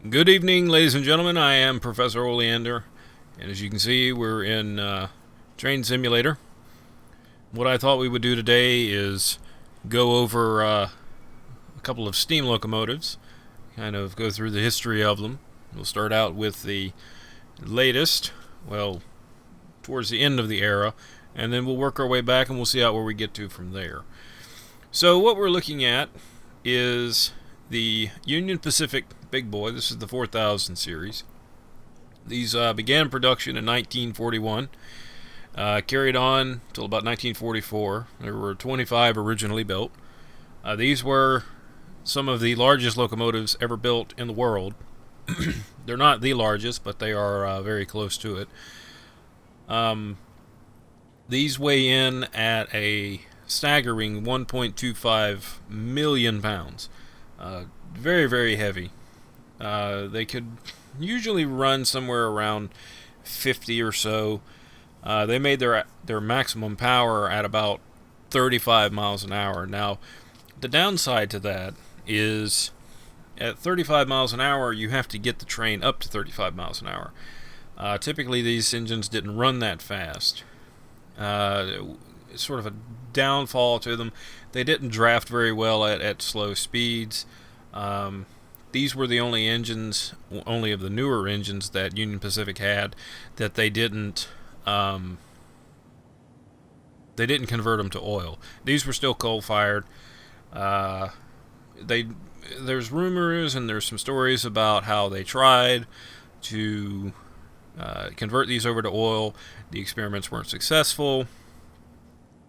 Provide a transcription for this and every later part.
Good evening, ladies and gentlemen. I am Professor Oleander, and as you can see, we're in Train Simulator. What I thought we would do today is go over a couple of steam locomotives, kind of go through the history of them. We'll start out with the latest, well, towards the end of the era, and then we'll work our way back and we'll see out where we get to from there. So what we're looking at is the Union Pacific Big Boy. This is the 4000 series. These began production in 1941, carried on till about 1944. There were 25 originally built. These were some of the largest locomotives ever built in the world. They're not the largest, but they are very close to it. These weigh in at a staggering 1.25 million pounds. Very, very heavy. They could usually run somewhere around 50 or so. They made their maximum power at about 35 miles an hour. Now, the downside to that is at 35 miles an hour, you have to get the train up to 35 miles an hour. Typically, these engines didn't run that fast. It's sort of a downfall to them. They didn't draft very well at slow speeds. These were the only engines, only of the newer engines that Union Pacific had, that they didn't convert them to oil. These were still coal-fired. There's rumors and there's some stories about how they tried to convert these over to oil. The experiments weren't successful.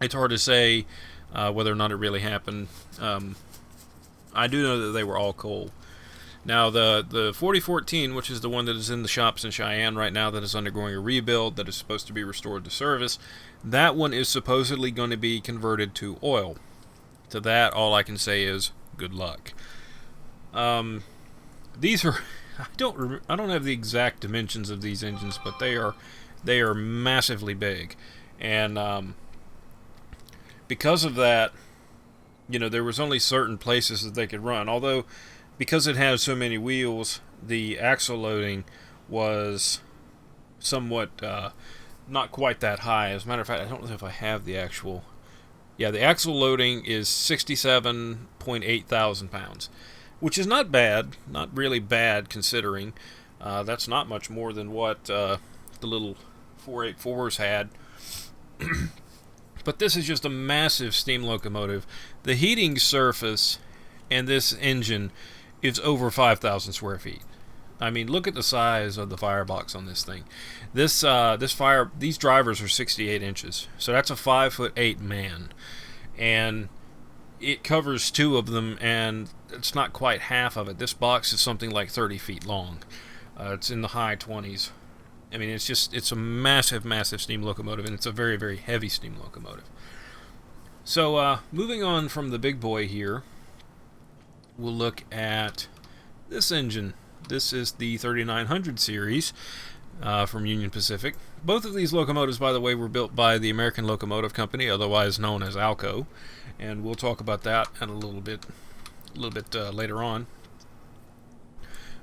It's hard to say whether or not it really happened. I do know that they were all coal. Now, the 4014, which is the one that is in the shops in Cheyenne right now that is undergoing a rebuild that is supposed to be restored to service, that one is supposedly going to be converted to oil. To that, all I can say is good luck. These are... I don't have the exact dimensions of these engines, but they are massively big. And because of that, there was only certain places that they could run. Although, because it has so many wheels, the axle loading was somewhat not quite that high. As a matter of fact, I don't know if I have the actual... Yeah, the axle loading is 67.8 thousand pounds, which is not bad. Not really bad considering. That's not much more than what the little 484s had. But this is just a massive steam locomotive. The heating surface and this engine is over 5,000 square feet. I mean, look at the size of the firebox on this thing. These drivers are 68 inches, so that's a 5'8" man, and it covers two of them, and it's not quite half of it. This box is something like 30 feet long. It's in the high 20s. I mean, it's a massive, massive steam locomotive, and it's a very, very heavy steam locomotive. So, moving on from the big boy here, we'll look at this engine. This is the 3900 series from Union Pacific. Both of these locomotives, by the way, were built by the American Locomotive Company, otherwise known as ALCO, and we'll talk about that in a little bit later on.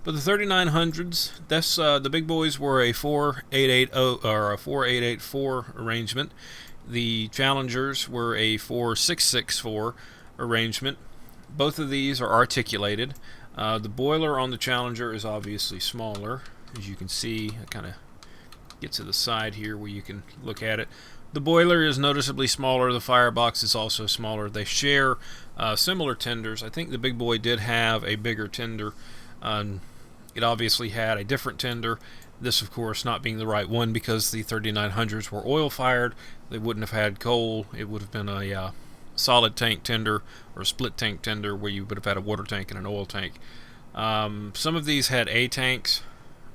But the 3900s, the big boys were a 4880 or a 4884 arrangement. The Challengers were a 4664 arrangement. Both of these are articulated. The boiler on the Challenger is obviously smaller. As you can see, I kind of get to the side here where you can look at it. The boiler is noticeably smaller. The firebox is also smaller. They share similar tenders. I think the big boy did have a bigger tender. It obviously had a different tender. This, of course, not being the right one because the 3900s were oil-fired. They wouldn't have had coal. It would have been a solid tank tender or a split tank tender where you would have had a water tank and an oil tank. Some of these had A tanks.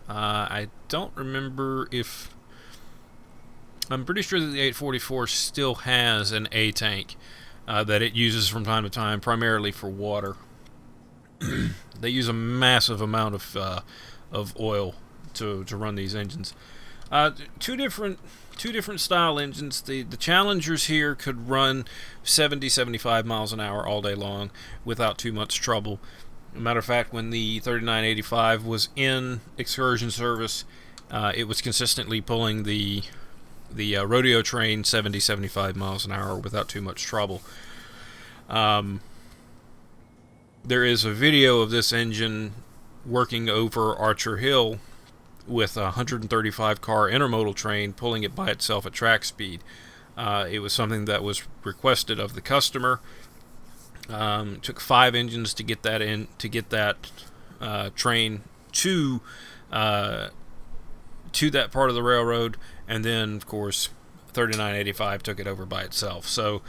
I don't remember if... I'm pretty sure that the 844 still has an A tank that it uses from time to time, primarily for water. They use a massive amount of oil to run these engines. Two different style engines. The Challengers here could run 70-75 miles an hour all day long without too much trouble. As a matter of fact, when the 3985 was in excursion service, it was consistently pulling the rodeo train 70-75 miles an hour without too much trouble. There is a video of this engine working over Archer Hill with a 135 car intermodal train pulling it by itself at track speed. It was something that was requested of the customer. It took 5 engines to get that train to that part of the railroad, and then of course 3985 took it over by itself. So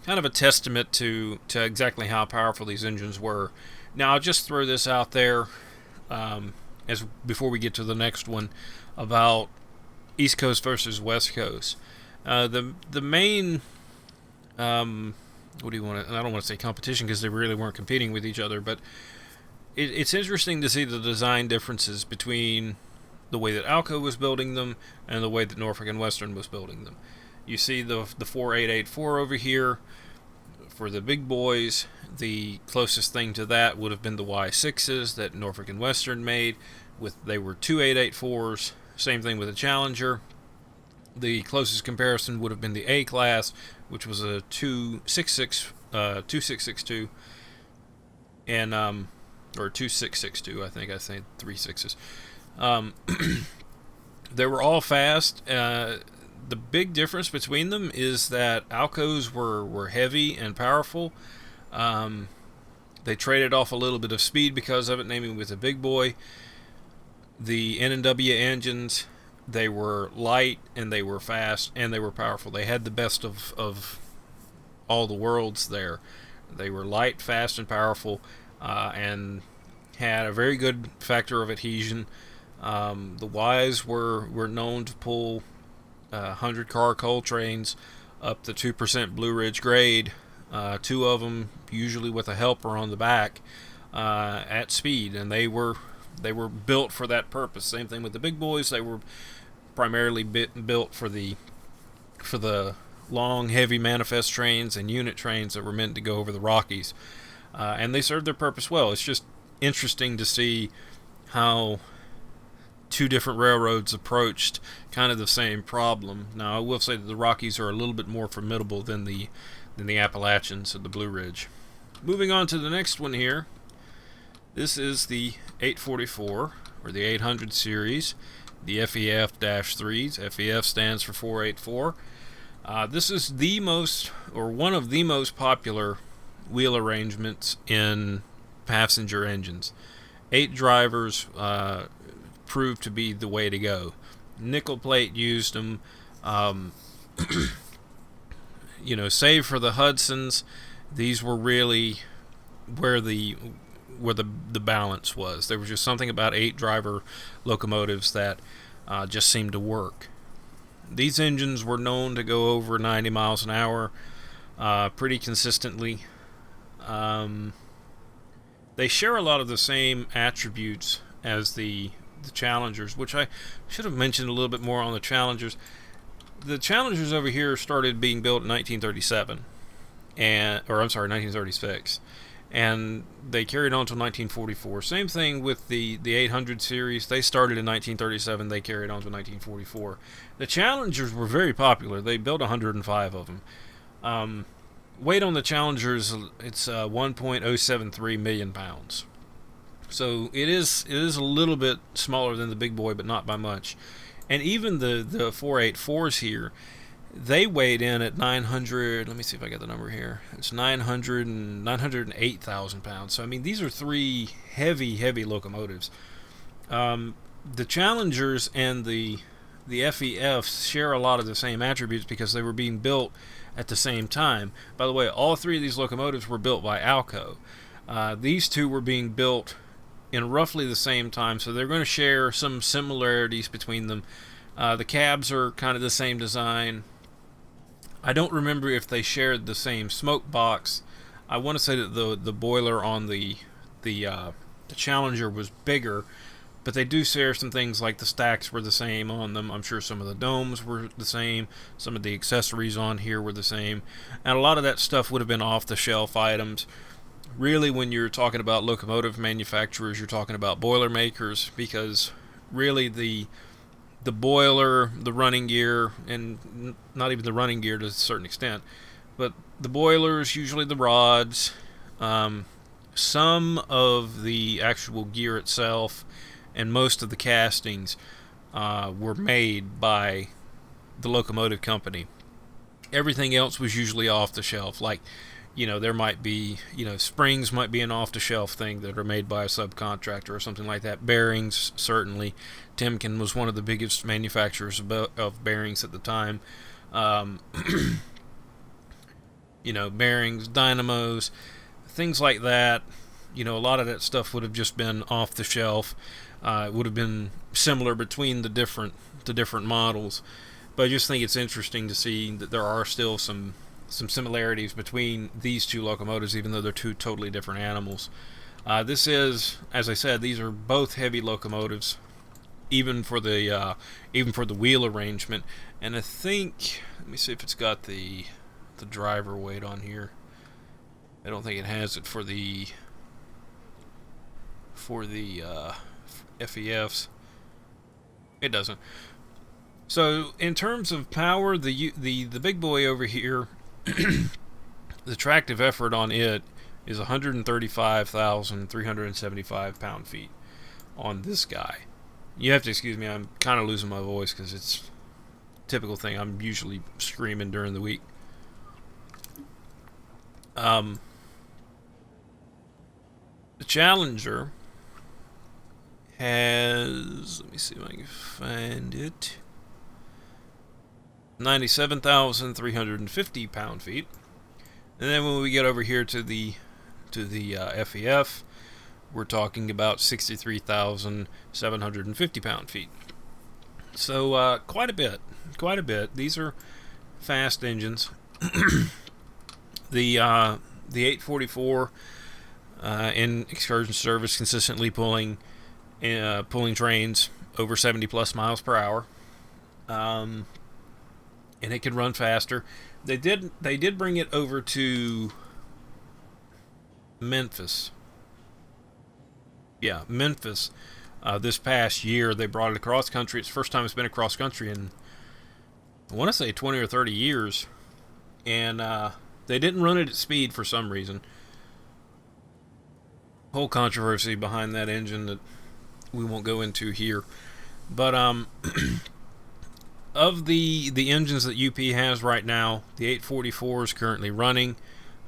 kind of a testament to exactly how powerful these engines were. Now I'll just throw this out there as before we get to the next one about East Coast versus West Coast. The main what do you want to, I don't want to say competition because they really weren't competing with each other, but it's interesting to see the design differences between the way that Alco was building them and the way that Norfolk and Western was building them. You see the 4884 over here for the big boys. The closest thing to that would have been the Y6s that Norfolk and Western made. They were 2884s. Same thing with the Challenger. The closest comparison would have been the A class, which was a 2662, and or 2662. I think I say 3 6s. They were all fast. The big difference between them is that Alcos were heavy and powerful. They traded off a little bit of speed because of it, namely with the big boy. The N&W engines, they were light and they were fast and they were powerful. They had the best of all the worlds there. They were light, fast, and powerful, and had a very good factor of adhesion. The Ys were known to pull 100-car coal trains up the 2% Blue Ridge grade, 2 of them usually with a helper on the back, at speed, and they were built for that purpose. Same thing with the big boys. They were primarily built for the long, heavy manifest trains and unit trains that were meant to go over the Rockies, and they served their purpose well. It's just interesting to see how 2 different railroads approached kind of the same problem. Now, I will say that the Rockies are a little bit more formidable than the Appalachians of the Blue Ridge. Moving on to the next one here. This is the 844, or the 800 series, the FEF-3s. FEF stands for 484. This is the most, or one of the most popular wheel arrangements in passenger engines. 8 drivers proved to be the way to go. Nickel plate used them. Save for the Hudsons, these were really where the balance was. There was just something about 8-driver locomotives that just seemed to work. These engines were known to go over 90 miles an hour pretty consistently. They share a lot of the same attributes as the Challengers, which I should have mentioned a little bit more on the Challengers. The Challengers over here started being built in 1937, 1936, and they carried on until 1944. Same thing with the 800 series. They started in 1937. They carried on to 1944. The Challengers were very popular. They built 105 of them. Weight on the Challengers, it's 1.073 million pounds. So it is a little bit smaller than the big boy, but not by much. And even the 484s here, they weighed in at 900. Let me see if I got the number here. It's 908,000 pounds. So I mean, these are 3 heavy locomotives. The Challengers and the FEFs share a lot of the same attributes because they were being built at the same time. By the way, all 3 of these locomotives were built by Alco. These 2 were being built in roughly the same time, so they're going to share some similarities between them. The cabs are kind of the same design. I don't remember if they shared the same smoke box. I want to say that the boiler on the Challenger was bigger, but they do share some things like the stacks were the same on them. I'm sure some of the domes were the same. Some of the accessories on here were the same, and a lot of that stuff would have been off-the-shelf items. Really, when you're talking about locomotive manufacturers, you're talking about boiler makers, because really the boiler, the running gear, and not even the running gear to a certain extent, but the boilers, usually the rods, some of the actual gear itself, and most of the castings were made by the locomotive company. Everything else was usually off the shelf. Like, there might be, springs might be an off the shelf thing that are made by a subcontractor or something like that. Bearings, certainly. Timken was one of the biggest manufacturers of bearings at the time. Bearings, dynamos, things like that. A lot of that stuff would have just been off the shelf. It would have been similar between the different models. But I just think it's interesting to see that there are still some similarities between these two locomotives, even though they're two totally different animals. This is, as I said, these are both heavy locomotives, even for the wheel arrangement. And I think, let me see if it's got the driver weight on here. I don't think it has it for the FEFs. It doesn't. So in terms of power, the big boy over here, the tractive effort on it is 135,375 pound-feet on this guy. You have to excuse me, I'm kind of losing my voice because it's a typical thing. I'm usually screaming during the week. The Challenger has, let me see if I can find it, 97,350 pound-feet. And then when we get over here to the FEF, we're talking about 63,750 pound-feet. So quite a bit. These are fast engines. The 844 in excursion service, consistently pulling trains over 70 plus miles per hour. And it can run faster. They did bring it over to Memphis. Yeah, Memphis. This past year, they brought it across country. It's the first time it's been across country in, I want to say, 20 or 30 years. And they didn't run it at speed for some reason. Whole controversy behind that engine that we won't go into here. But of the engines that UP has right now, the 844 is currently running.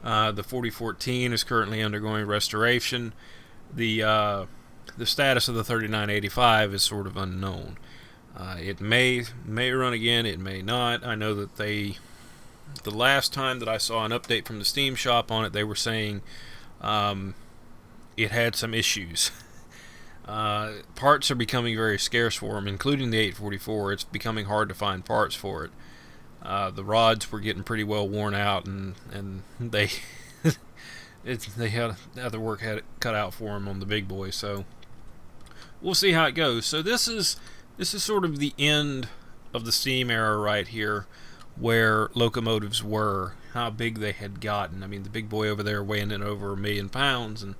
The 4014 is currently undergoing restoration. The status of the 3985 is sort of unknown. It may run again, it may not. I know that the last time that I saw an update from the Steam shop on it, they were saying it had some issues. Parts are becoming very scarce for them, including the 844. It's becoming hard to find parts for it. The rods were getting pretty well worn out, and they they had other work had it cut out for them on the big boy. So we'll see how it goes. So this is sort of the end of the Steam era right here, where locomotives were, how big they had gotten. I mean, the big boy over there weighing in over 1 million pounds, and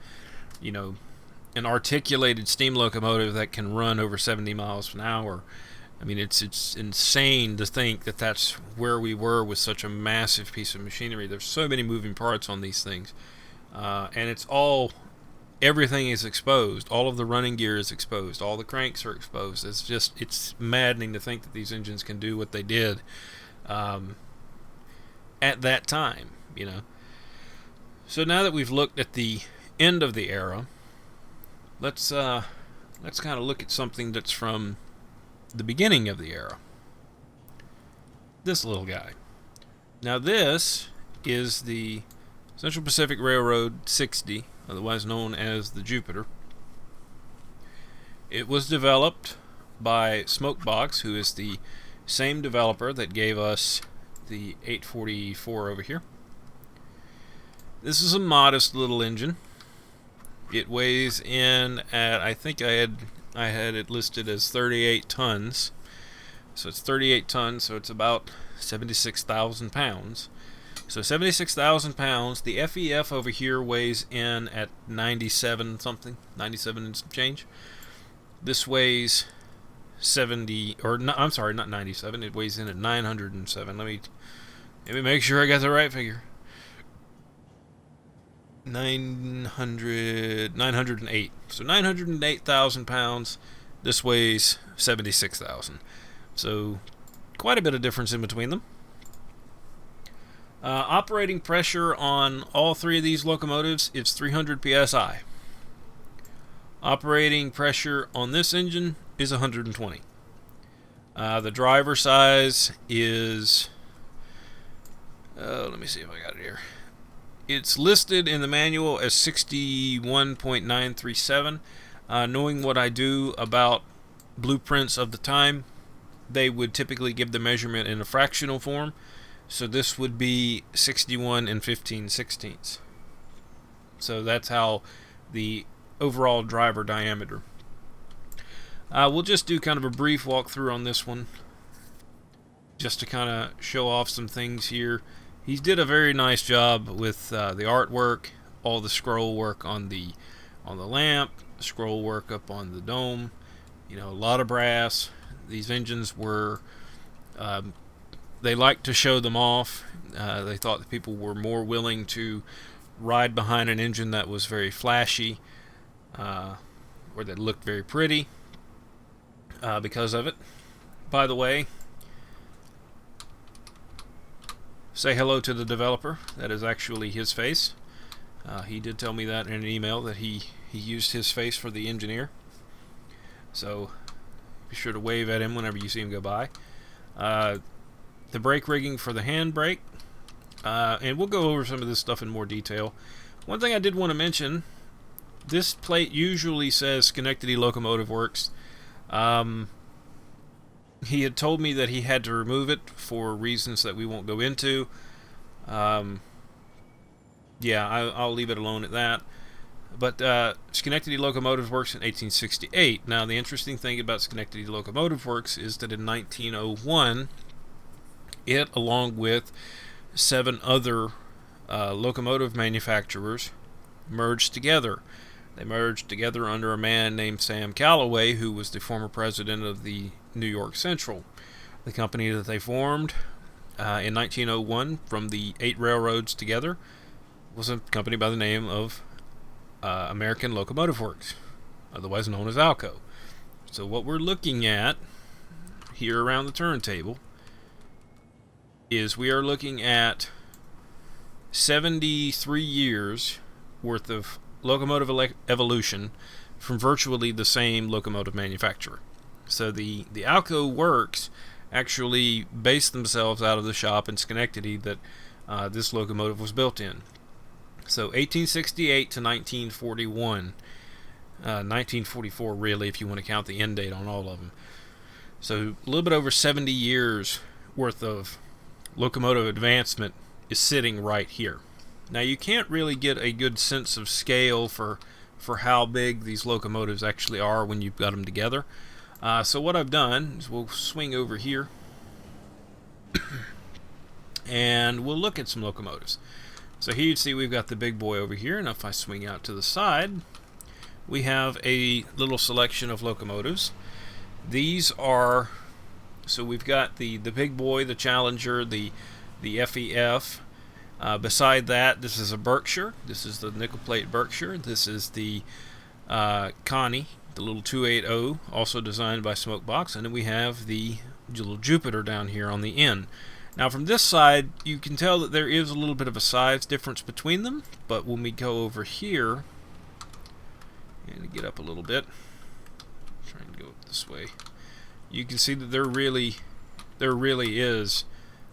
an articulated steam locomotive that can run over 70 miles an hour. I mean, it's insane to think that that's where we were with such a massive piece of machinery. There's so many moving parts on these things, and everything is exposed. All of the running gear is exposed. All the cranks are exposed. It's maddening to think that these engines can do what they did at that time. So now that we've looked at the end of the era, let's kind of look at something that's from the beginning of the era. This little guy. Now this is the Central Pacific Railroad 60, otherwise known as the Jupiter. It was developed by Smokebox, who is the same developer that gave us the 844 over here. This is a modest little engine. It weighs in at, I think I had it listed as 38 tons. So it's 38 tons, so it's about 76,000 pounds. So 76,000 pounds. The FEF over here weighs in at 97 something, 97 and some change. This weighs 70, or no, I'm sorry, not 97. It weighs in at 907. Let me make sure I got the right figure. 908. So 908,000 pounds. This weighs 76,000. So quite a bit of difference in between them. Operating pressure on all three of these locomotives is 300 psi. Operating pressure on this engine is 120. The driver size is, let me see if I got it here. It's listed in the manual as 61.937. Knowing what I do about blueprints of the time, they would typically give the measurement in a fractional form. So this would be 61 and 15/16. So that's how the overall driver diameter. We'll just do kind of a brief walkthrough on this one, just to kind of show off some things here. He did a very nice job with the artwork, all the scroll work on the lamp, scroll work up on the dome. You know, a lot of brass. These engines were, they liked to show them off. They thought that people were more willing to ride behind an engine that was very flashy, or that looked very pretty, because of it. By the way, say hello to the developer. That is actually his face. He did tell me that in an email, that he used his face for the engineer. So be sure to wave at him whenever you see him go by. The brake rigging for the handbrake. And we'll go over some of this stuff in more detail. One thing I did want to mention, this plate usually says Schenectady Locomotive Works. He had told me that he had to remove it for reasons that we won't go into. Yeah, I'll leave it alone at that. But Schenectady Locomotive Works in 1868. Now, the interesting thing about Schenectady Locomotive Works is that in 1901, it, along with 7 other locomotive manufacturers, merged together. They merged together under a man named Sam Calloway, who was the former president of the New York Central. The company that they formed in 1901 from the 8 railroads together was a company by the name of American Locomotive Works, otherwise known as ALCO. So what we're looking at here around the turntable is we are looking at 73 years worth of locomotive evolution from virtually the same locomotive manufacturer. So the ALCO works actually based themselves out of the shop in Schenectady that this locomotive was built in. So 1868 to 1941, 1944 really, if you want to count the end date on all of them. So a little bit over 70 years worth of locomotive advancement is sitting right here. Now, you can't really get a good sense of scale for how big these locomotives actually are when you've got them together. So what I've done is we'll swing over here and we'll look at some locomotives. So here you see we've got the big boy over here, and if I swing out to the side, we have a little selection of locomotives. These are, so we've got the big boy, the Challenger, the FEF. Beside that, this is a Berkshire. This is the nickel plate Berkshire. This is the Connie, the little 280, also designed by Smokebox. And then we have the little Jupiter down here on the end. Now from this side, you can tell that there is a little bit of a size difference between them. But when we go over here, and get up a little bit, try and go up this way, you can see that there really is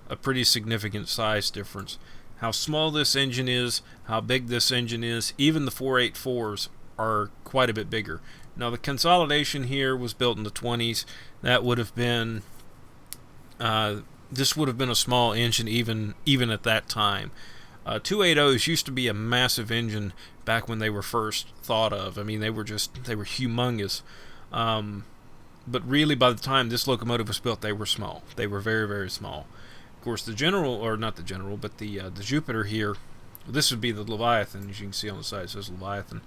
a pretty significant size difference. How small this engine is, how big this engine is, even the 484s are quite a bit bigger. Now the consolidation here was built in the 20s. That would have been, this would have been a small engine even at that time. 280s used to be a massive engine back when they were first thought of. I mean, they were humongous. But really, by the time this locomotive was built, they were small. They were very, very small. Of course, the General, or not the General, but the Jupiter here, this would be the Leviathan. As you can see on the side, it says Leviathan.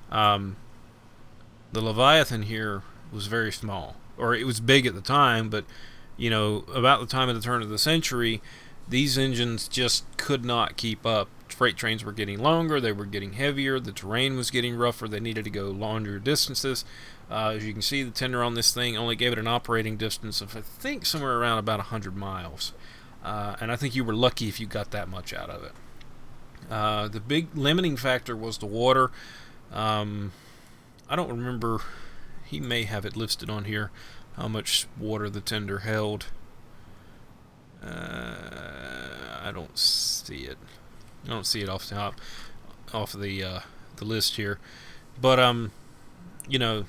The Leviathan here was very small, or it was big at the time, but you know, about the time of the turn of the century, these engines just could not keep up. Freight trains were getting longer, they were getting heavier, the terrain was getting rougher, they needed to go longer distances. As you can see, the tender on this thing only gave it an operating distance of, I think, somewhere around about 100 miles. And I think you were lucky if you got that much out of it. The big limiting factor was the water. I don't remember, he may have it listed on here, how much water the tender held. I don't see it. I don't see it off the top, off of the list here. But you know,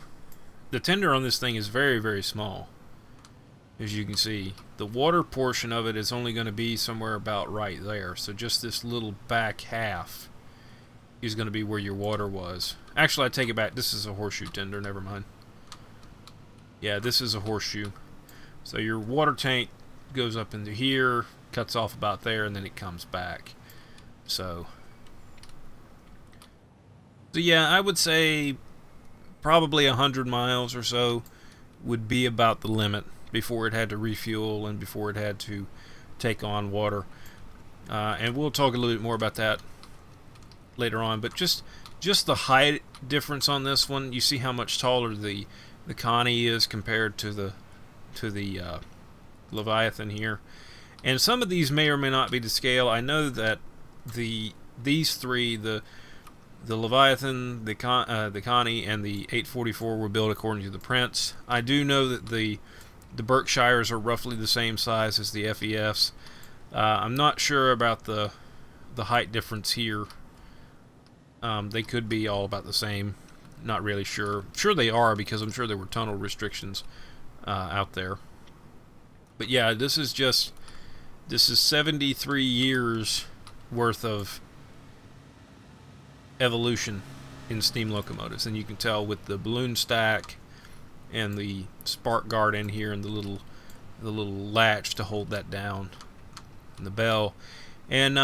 the tender on this thing is very, very small. As you can see, the water portion of it is only going to be somewhere about right there. So just this little back half is going to be where your water was. Actually, I take it back. This is a horseshoe tender. Never mind. Yeah, this is a horseshoe. So your water tank goes up into here, cuts off about there, and then it comes back. So yeah, I would say probably 100 miles or so would be about the limit before it had to refuel and before it had to take on water. And we'll talk a little bit more about that later on. But just the height difference on this one, you see how much taller the Connie is compared to the Leviathan here. And some of these may or may not be to scale. I know that these three, the Leviathan, the Connie, and the 844 were built according to the prints. I do know that the Berkshires are roughly the same size as the FEFs. I'm not sure about the height difference here. They could be all about the same. Not really sure. Sure they are, because I'm sure there were tunnel restrictions out there. But yeah, this is 73 years worth of evolution in steam locomotives, and you can tell with the balloon stack and the spark guard in here and the little latch to hold that down and the bell. And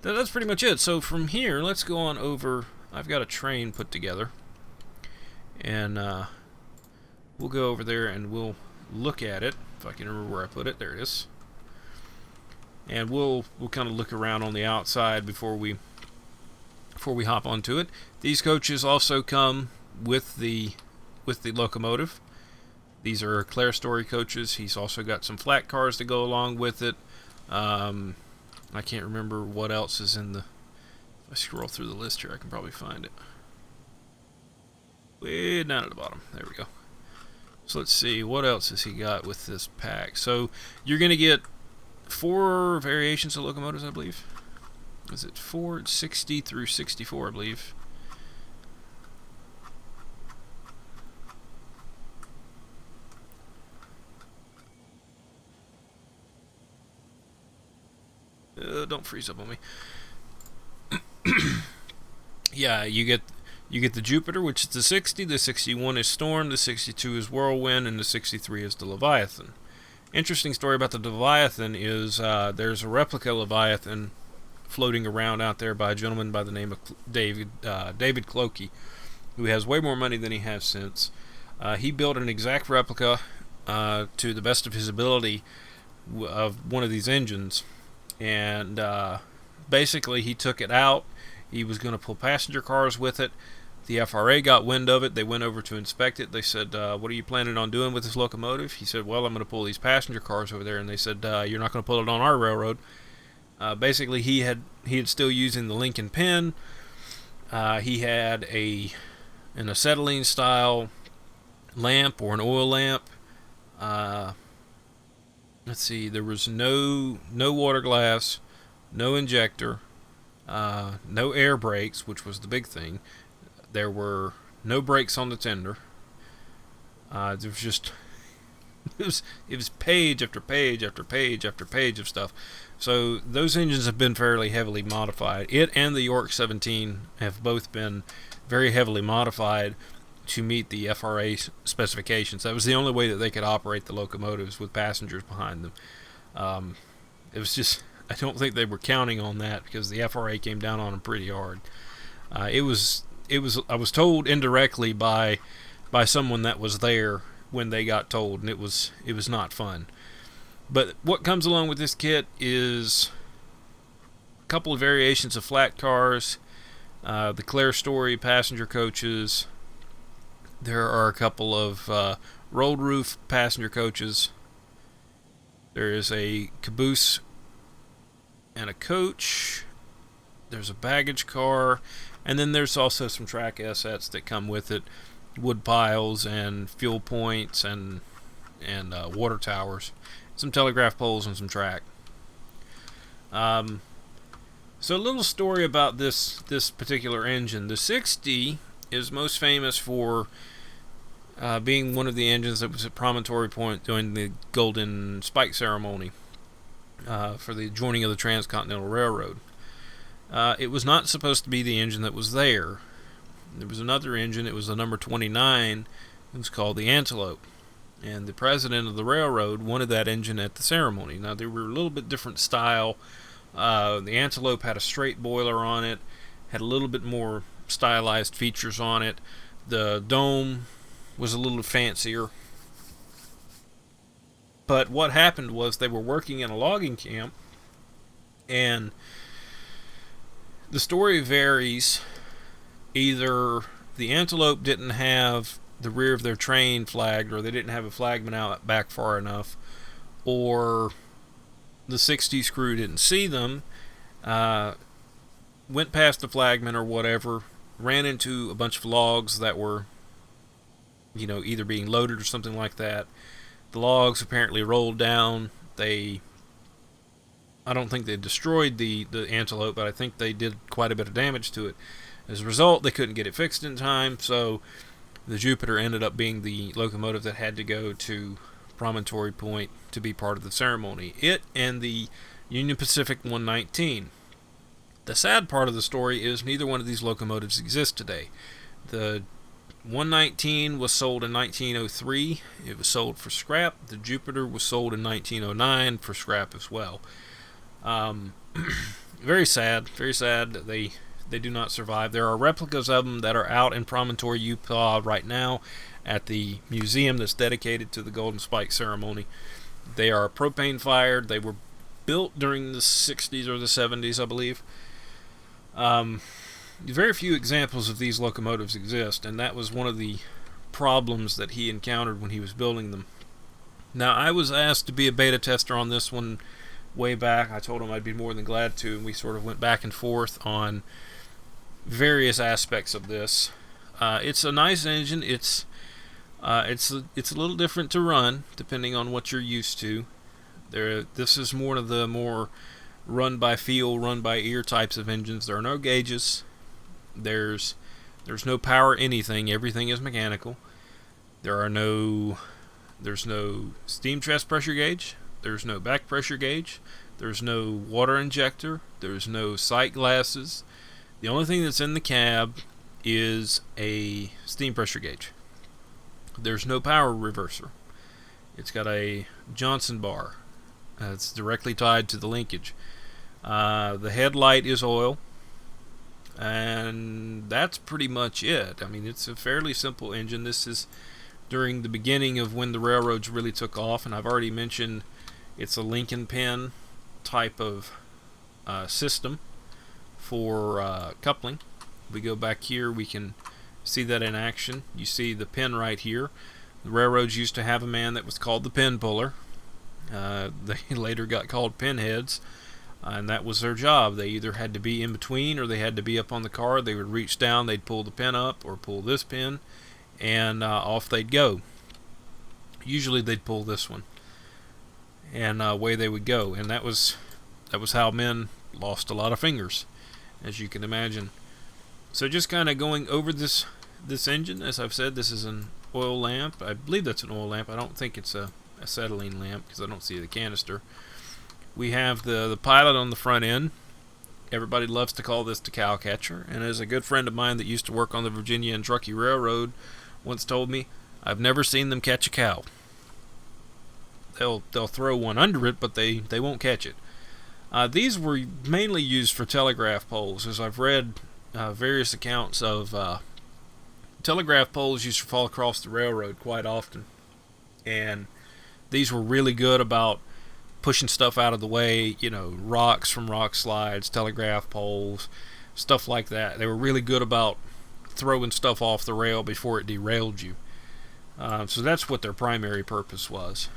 that's pretty much it. So from here, let's go on over. I've got a train put together, and we'll go over there and we'll look at it. If I can remember where I put it, there it is. And we'll kind of look around on the outside before we hop onto it. These coaches also come with the locomotive. These are Claire Story coaches. He's also got some flat cars to go along with it. I can't remember what else is in the... If I scroll through the list here, I can probably find it. Way down at the bottom. There we go. So let's see, what else has he got with this pack? So you're going to get 4 variations of locomotives, I believe. Is it 4? It's 60 through 64, I believe. Don't freeze up on me. Yeah, you get the Jupiter, which is the 60. The 61 is Storm. The 62 is Whirlwind, and the 63 is the Leviathan. Interesting story about the Leviathan is there's a replica Leviathan floating around out there by a gentleman by the name of David Clokey, who has way more money than he has since. He built an exact replica to the best of his ability of one of these engines, and basically he took it out. He was going to pull passenger cars with it. The FRA got wind of it. They went over to inspect it. They said, what are you planning on doing with this locomotive? He said, well, I'm going to pull these passenger cars over there. And they said, you're not going to pull it on our railroad. Basically, he had still using the Lincoln Pen. He had an acetylene style lamp or an oil lamp. Let's see, there was no water glass, no injector, no air brakes, which was the big thing. There were no brakes on the tender. There was just it was page after page after page after page of stuff. So those engines have been fairly heavily modified. It and the York 17 have both been very heavily modified to meet the FRA specifications. That was the only way that they could operate the locomotives with passengers behind them. It was just, I don't think they were counting on that because the FRA came down on them pretty hard. It was I was told indirectly by someone that was there when they got told, and it was not fun. But what comes along with this kit is a couple of variations of flat cars, the Claire Story passenger coaches. There are a couple of rolled roof passenger coaches. There is a caboose and a coach. There's a baggage car, and then there's also some track assets that come with it, wood piles and fuel points and water towers, some telegraph poles and some track. So a little story about this particular engine. The 60 is most famous for being one of the engines that was at Promontory Point during the Golden Spike Ceremony for the joining of the Transcontinental Railroad. It was not supposed to be the engine that was there. There was another engine. It was the number 29. It was called the Antelope. And the president of the railroad wanted that engine at the ceremony. Now, they were a little bit different style. The Antelope had a straight boiler on it, had a little bit more stylized features on it. The dome was a little fancier. But what happened was they were working in a logging camp, and the story varies. Either the Antelope didn't have the rear of their train flagged, or they didn't have a flagman out back far enough, or the 60s crew didn't see them, went past the flagman or whatever, ran into a bunch of logs that were, either being loaded or something like that. The logs apparently rolled down. I don't think they destroyed the Antelope, but I think they did quite a bit of damage to it. As a result, they couldn't get it fixed in time, so the Jupiter ended up being the locomotive that had to go to Promontory Point to be part of the ceremony. It and the Union Pacific 119. The sad part of the story is neither one of these locomotives exists today. The 119 was sold in 1903. It was sold for scrap. The Jupiter was sold in 1909 for scrap as well. Very sad that they do not survive. There are replicas of them that are out in Promontory, Utah right now at the museum that's dedicated to the Golden Spike Ceremony. They are propane fired. They were built during the 60s or the 70s, I believe. Very few examples of these locomotives exist, and that was one of the problems that he encountered when he was building them. Now, I was asked to be a beta tester on this one way back. I told him I'd be more than glad to, and we sort of went back and forth on various aspects of this. It's a nice engine. It's a little different to run depending on what you're used to. This is one of the more run by feel, run by ear types of engines. There are no gauges. There's no power anything. Everything is mechanical. There's no steam chest pressure gauge. There's no back pressure gauge. There's no water injector. There's no sight glasses. The only thing that's in the cab is a steam pressure gauge. There's no power reverser. It's got a Johnson bar. It's directly tied to the linkage. The headlight is oil. And that's pretty much it. I mean, it's a fairly simple engine. This is during the beginning of when the railroads really took off, and I've already mentioned it's a Lincoln pin type of system for coupling. We go back here, we can see that in action. You see the pin right here. The railroads used to have a man that was called the pin puller. They later got called pinheads, and that was their job. They either had to be in between or they had to be up on the car. They would reach down, they'd pull the pin up or pull this pin, and off they'd go. Usually they'd pull this one, and away they would go. And that was how men lost a lot of fingers, as you can imagine. So just kind of going over this engine, as I've said, this is an oil lamp. I believe that's an oil lamp. I don't think it's a acetylene lamp because I don't see the canister. We have the pilot on the front end. Everybody loves to call this the Cowcatcher, and as a good friend of mine that used to work on the Virginia and Truckee Railroad once told me, I've never seen them catch a cow. they'll throw one under it, but they won't catch it. These were mainly used for telegraph poles, as I've read various accounts of telegraph poles used to fall across the railroad quite often, and these were really good about pushing stuff out of the way, rocks from rock slides, telegraph poles, stuff like that. They were really good about throwing stuff off the rail before it derailed you. So that's what their primary purpose was.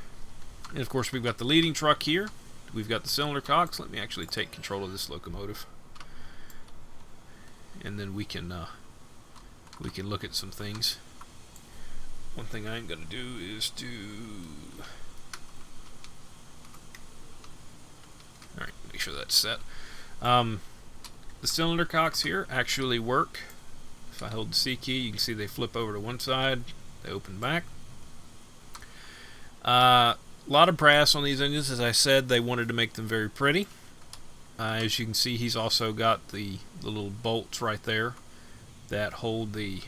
And of course, we've got the leading truck here. We've got the cylinder cocks. Let me actually take control of this locomotive, and then we can look at some things. One thing I'm going to do is alright, make sure that's set. The cylinder cocks here actually work. If I hold the C key, you can see they flip over to one side, they open back. A lot of brass on these engines. As I said, they wanted to make them very pretty. As you can see, he's also got the little bolts right there that hold the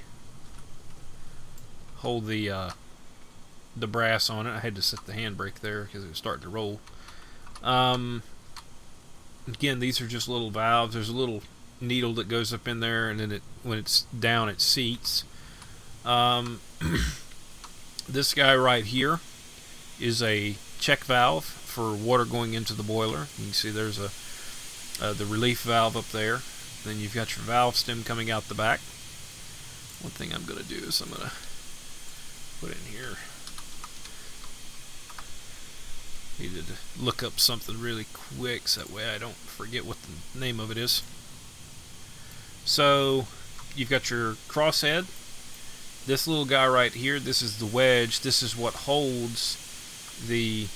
brass on it. I had to set the handbrake there because it was starting to roll. Again, these are just little valves. There's a little needle that goes up in there, and then when it's down, it seats. This guy right here is a check valve for water going into the boiler. You can see there's the relief valve up there. Then you've got your valve stem coming out the back. One thing I'm going to do is I'm going to put in here. Needed to look up something really quick so that way I don't forget what the name of it is. So you've got your crosshead. This little guy right here, this is the wedge. This is what holds the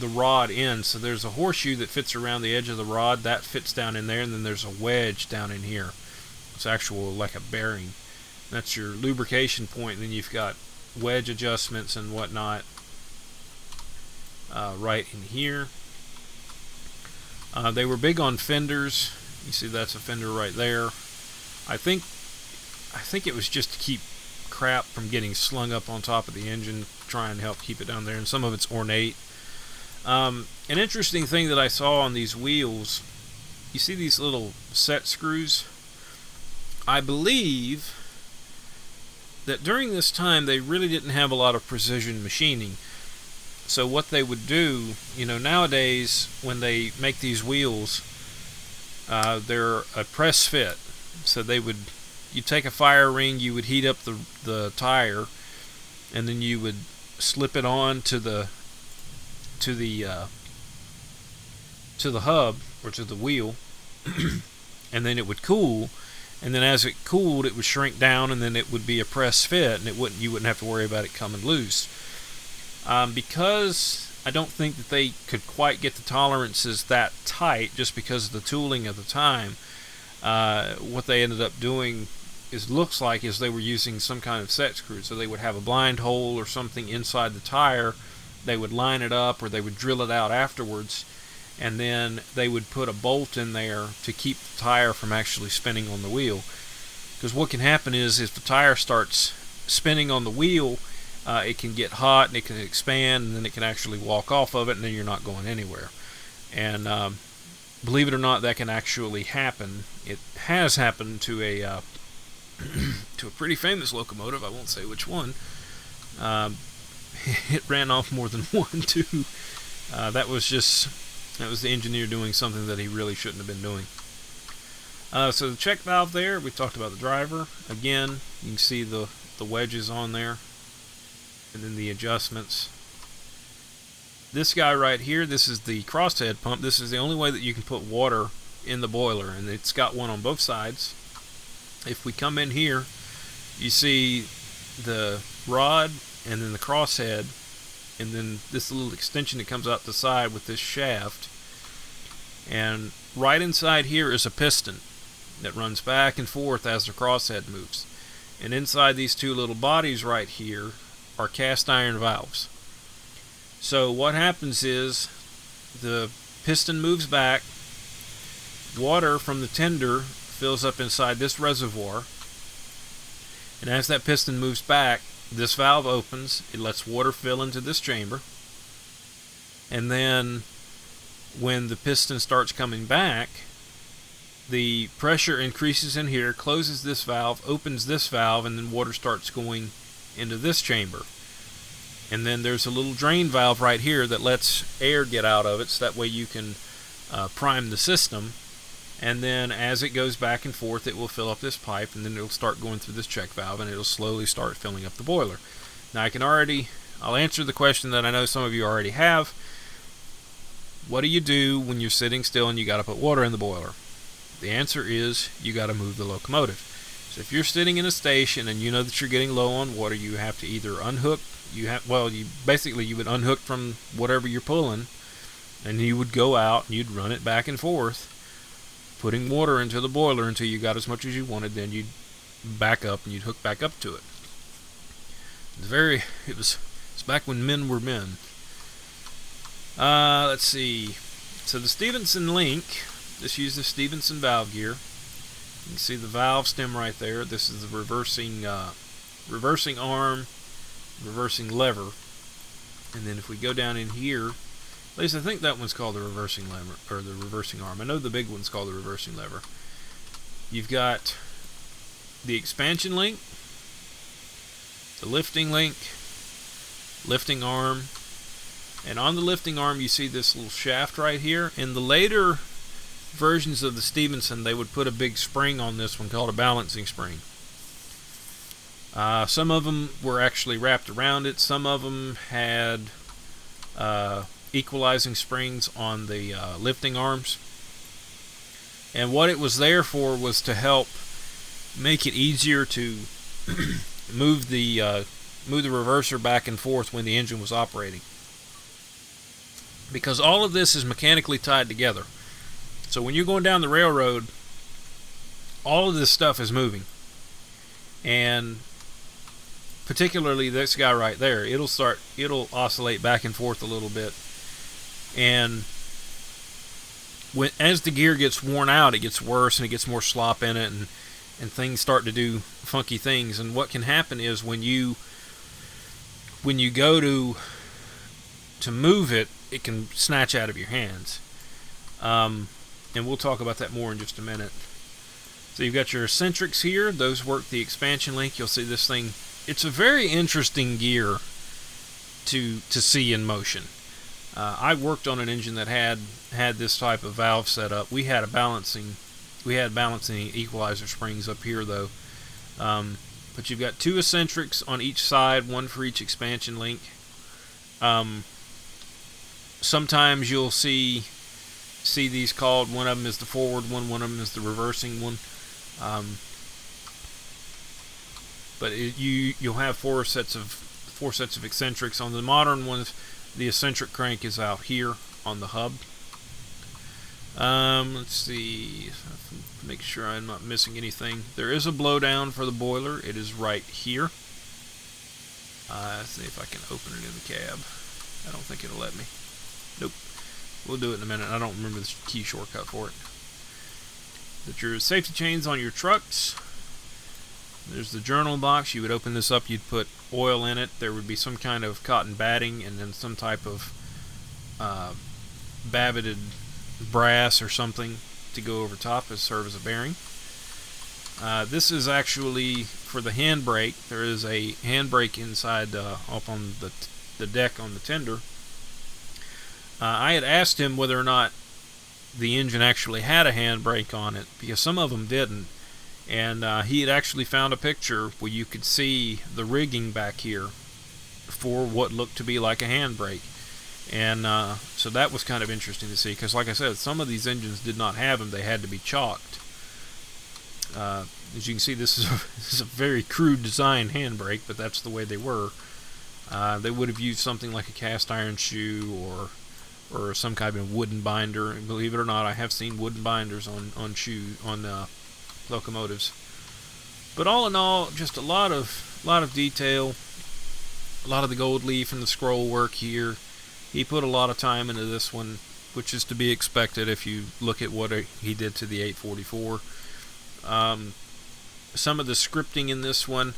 rod in. So there's a horseshoe that fits around the edge of the rod. That fits down in there, and then there's a wedge down in here. It's actual like a bearing. That's your lubrication point, and then you've got wedge adjustments and whatnot right in here. They were big on fenders. You see that's a fender right there. I think it was just to keep crap from getting slung up on top of the engine, try and help keep it down there, and some of it's ornate. An interesting thing that I saw on these wheels, you see these little set screws? I believe that during this time they really didn't have a lot of precision machining. So what they would do, nowadays when they make these wheels, they're a press fit. So you take a fire ring, you would heat up the tire, and then you would slip it on to the hub or to the wheel, and then it would cool. And then as it cooled, it would shrink down, and then it would be a press fit, and you wouldn't have to worry about it coming loose. Because I don't think that they could quite get the tolerances that tight, just because of the tooling of the time. What they ended up doing looks like they were using some kind of set screw. So they would have a blind hole or something inside the tire. They would line it up, or they would drill it out afterwards, and then they would put a bolt in there to keep the tire from actually spinning on the wheel. Because what can happen is if the tire starts spinning on the wheel, it can get hot and it can expand, and then it can actually walk off of it, and then you're not going anywhere. And believe it or not, that can actually happen. It has happened to a pretty famous locomotive. I won't say which one. It ran off more than one too. That was the engineer doing something that he really shouldn't have been doing. So the check valve there, we talked about the driver. Again, you can see the wedges on there, and then the adjustments. This guy right here, this is the crosshead pump. This is the only way that you can put water in the boiler, and it's got one on both sides. If we come in here, you see the rod and then the crosshead, and then this little extension that comes out the side with this shaft. And right inside here is a piston that runs back and forth as the crosshead moves. And inside these two little bodies right here are cast iron valves. So what happens is the piston moves back, water from the tender fills up inside this reservoir, and as that piston moves back, this valve opens, it lets water fill into this chamber, and then when the piston starts coming back, the pressure increases in here, closes this valve, opens this valve, and then water starts going into this chamber. And then there's a little drain valve right here that lets air get out of it, so that way you can prime the system. And then as it goes back and forth, it will fill up this pipe, and then it'll start going through this check valve, and it'll slowly start filling up the boiler. Now I'll answer the question that I know some of you already have. What do you do when you're sitting still and you got to put water in the boiler? The answer is you got to move the locomotive. So if you're sitting in a station and you know that you're getting low on water, you have to either unhook. You would unhook from whatever you're pulling, and you would go out and you'd run it back and forth, putting water into the boiler until you got as much as you wanted. Then you'd back up and you'd hook back up to it. It's back when men were men. Let's see. So the Stevenson link, this uses the Stevenson valve gear. You can see the valve stem right there. This is the reversing arm, reversing lever. And then if we go down in here, at least I think that one's called the reversing lever, or the reversing arm. I know the big one's called the reversing lever. You've got the expansion link, the lifting link, lifting arm, and on the lifting arm you see this little shaft right here. In the later versions of the Stevenson, they would put a big spring on this one called a balancing spring. Some of them were actually wrapped around it. Some of them had equalizing springs on the lifting arms. And what it was there for was to help make it easier to move the reverser back and forth when the engine was operating. Because all of this is mechanically tied together. So when you're going down the railroad, all of this stuff is moving. And particularly this guy right there, it'll oscillate back and forth a little bit. And as the gear gets worn out, it gets worse and it gets more slop in it, and things start to do funky things. And what can happen is when you go to move it, it can snatch out of your hands. And we'll talk about that more in just a minute. So you've got your eccentrics here. Those work the expansion link. You'll see this thing. It's a very interesting gear to see in motion. I worked on an engine that had this type of valve set up. We had balancing equalizer springs up here though. But you've got two eccentrics on each side, one for each expansion link. Sometimes you'll see these called, one of them is the forward one of them is the reversing one. But you'll have four sets of eccentrics. On the modern ones, the eccentric crank is out here on the hub. Let's see, make sure I'm not missing anything. There is a blowdown for the boiler. It is right here. Let's see if I can open it in the cab. I don't think it'll let me. Nope. We'll do it in a minute. I don't remember the key shortcut for it. But your safety chains on your trucks. There's the journal box. You would open this up, you'd put oil in it. There would be some kind of cotton batting and then some type of baveted brass or something to go over top to serve as a bearing. This is actually for the handbrake. There is a handbrake inside up on the deck on the tender. I had asked him whether or not the engine actually had a handbrake on it, because some of them didn't. And he had actually found a picture where you could see the rigging back here for what looked to be like a handbrake. And so that was kind of interesting to see, because like I said, some of these engines did not have them. They had to be chalked. As you can see, this is a very crude design handbrake, but that's the way they were. They would have used something like a cast iron shoe or some kind of wooden binder. And believe it or not, I have seen wooden binders on locomotives. But all in all, just a lot of detail, a lot of the gold leaf and the scroll work here. He put a lot of time into this one, which is to be expected if you look at what he did to the 844. Some of the scripting in this one,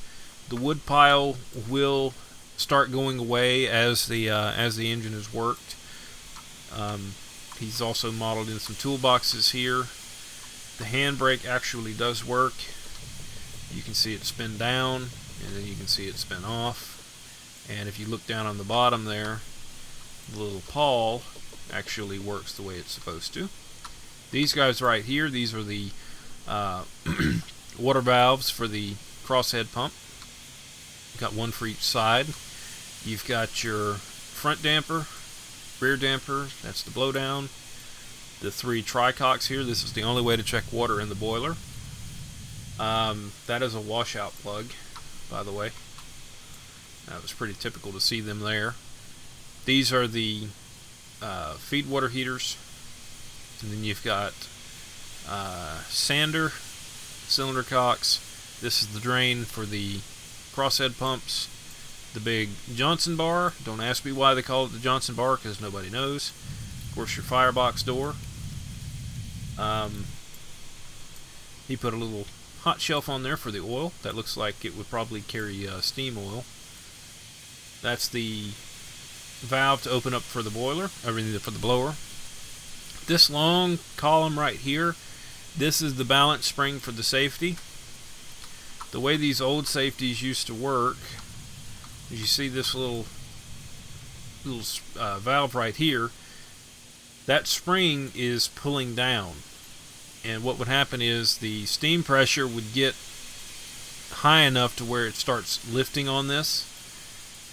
the wood pile will start going away as the engine is worked. He's also modeled in some toolboxes here. The handbrake actually does work. You can see it spin down, and then you can see it spin off. And if you look down on the bottom there, the little pawl actually works the way it's supposed to. These guys right here, these are the water valves for the crosshead pump. You've got one for each side. You've got your front damper, rear damper, that's the blowdown. The 3 tricocks here, this is the only way to check water in the boiler. That is a washout plug, by the way. That was pretty typical to see them there. These are the feed water heaters. And then you've got sander, cylinder cocks. This is the drain for the crosshead pumps. The big Johnson bar. Don't ask me why they call it the Johnson bar, because nobody knows. Of course, your firebox door. He put a little hot shelf on there for the oil. That looks like it would probably carry steam oil. That's the valve to open up for the boiler, everything for the blower. This long column right here, this is the balance spring for the safety. The way these old safeties used to work is, you see this little valve right here. That spring is pulling down, and what would happen is the steam pressure would get high enough to where it starts lifting on this,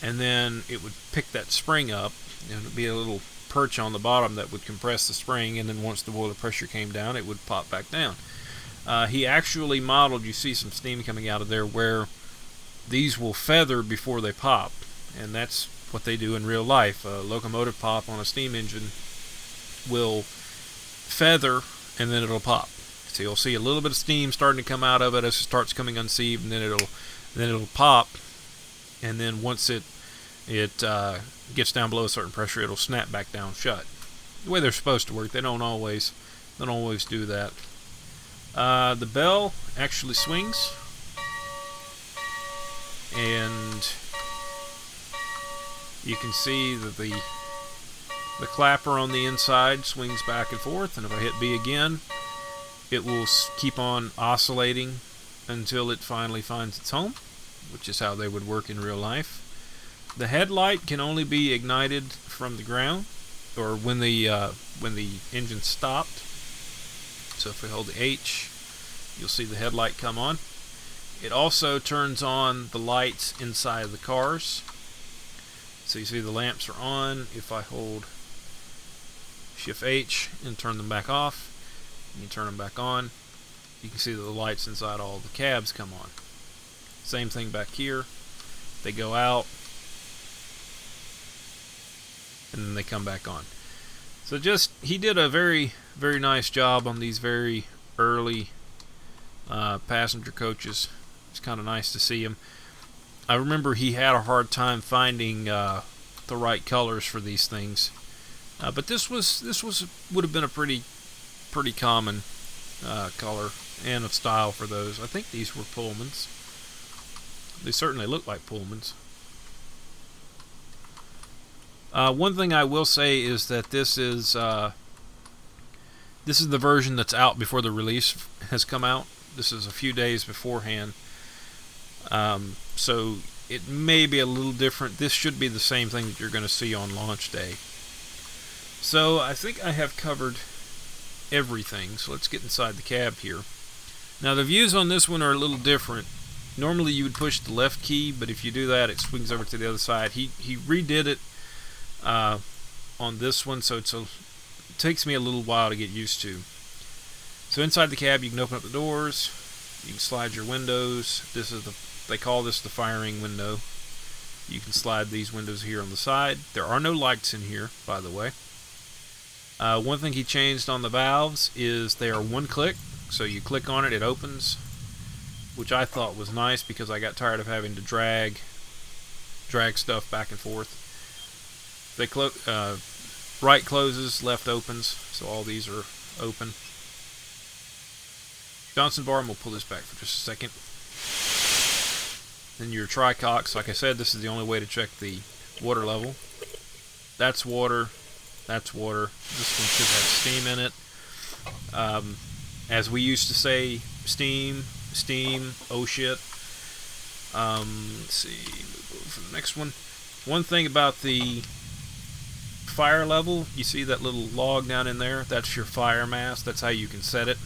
and then it would pick that spring up, and it would be a little perch on the bottom that would compress the spring, and then once the boiler pressure came down, it would pop back down. He actually modeled, you see some steam coming out of there, where these will feather before they pop, and that's what they do in real life. A locomotive pop on a steam engine will feather, and then it'll pop. So you'll see a little bit of steam starting to come out of it as it starts coming unsieved, and then it'll pop, and then once it gets down below a certain pressure, it'll snap back down shut. The way they're supposed to work. They don't always do that. The bell actually swings, and you can see that the clapper on the inside swings back and forth, and if I hit B again, it will keep on oscillating until it finally finds its home, which is how they would work in real life. The headlight can only be ignited from the ground, or when the engine stopped. So if we hold the H, you'll see the headlight come on. It also turns on the lights inside of the cars. So you see the lamps are on. If I hold Shift H and turn them back off, and you turn them back on, you can see that the lights inside all the cabs come on. Same thing back here. They go out, and then they come back on. So he did a very, very nice job on these very early passenger coaches. It's kind of nice to see him. I remember he had a hard time finding the right colors for these things, but this would have been a pretty common color and of style for those. I think these were Pullmans. They certainly look like Pullmans. One thing I will say is that this is the version that's out before the release has come out. This is a few days beforehand, so it may be a little different. This should be the same thing that you're going to see on launch day. So I think I have covered everything. So let's get inside the cab here. Now the views on this one are a little different. Normally you would push the left key, but if you do that, it swings over to the other side. He redid it on this one, so it takes me a little while to get used to. So inside the cab, you can open up the doors, you can slide your windows. They call this the firing window. You can slide these windows here on the side. There are no lights in here, by the way. One thing he changed on the valves is they are one click, so you click on it, it opens, which I thought was nice because I got tired of having to drag stuff back and forth. They right closes, left opens, so all these are open. Johnson bar, and we'll pull this back for just a second. Then your tricocks, like I said, this is the only way to check the water level. That's water, That's water. This one should have steam in it. As we used to say, steam, oh shit. Let's see, move over to the next one. One thing about the fire level, you see that little log down in there? That's your fire mass. That's how you can set it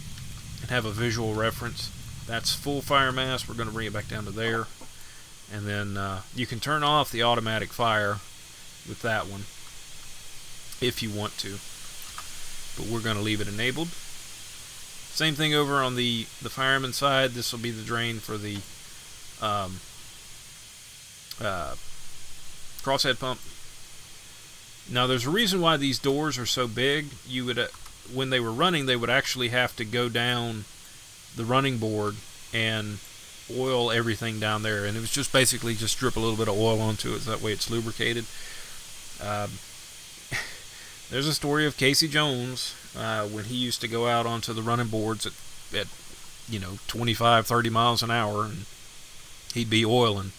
and have a visual reference. That's full fire mass. We're going to bring it back down to there. And then you can turn off the automatic fire with that one if you want to. But we're going to leave it enabled. Same thing over on the fireman side. This will be the drain for the crosshead pump. Now there's a reason why these doors are so big. You would, when they were running, they would actually have to go down the running board and oil everything down there, and it was just basically just drip a little bit of oil onto it, so that way it's lubricated. There's a story of Casey Jones when he used to go out onto the running boards at 25, 30 miles an hour, and he'd be oiling.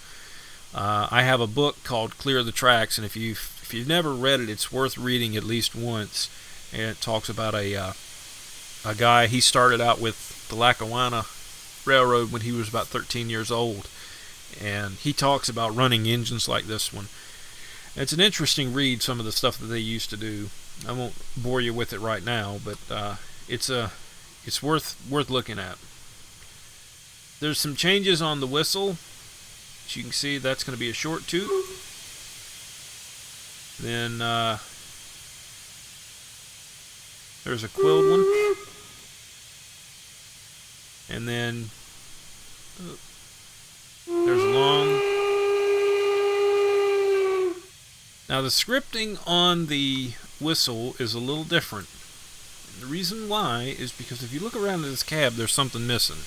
I have a book called Clear the Tracks, and if you've never read it, it's worth reading at least once. And it talks about a guy. He started out with the Lackawanna Railroad when he was about 13 years old, and he talks about running engines like this one. It's an interesting read, some of the stuff that they used to do. I won't bore you with it right now, but it's worth looking at. There's some changes on the whistle. As you can see, that's going to be a short toot. Then there's a quilled one. And then there's a long. Now the scripting on the whistle is a little different. And the reason why is because if you look around in this cab, there's something missing.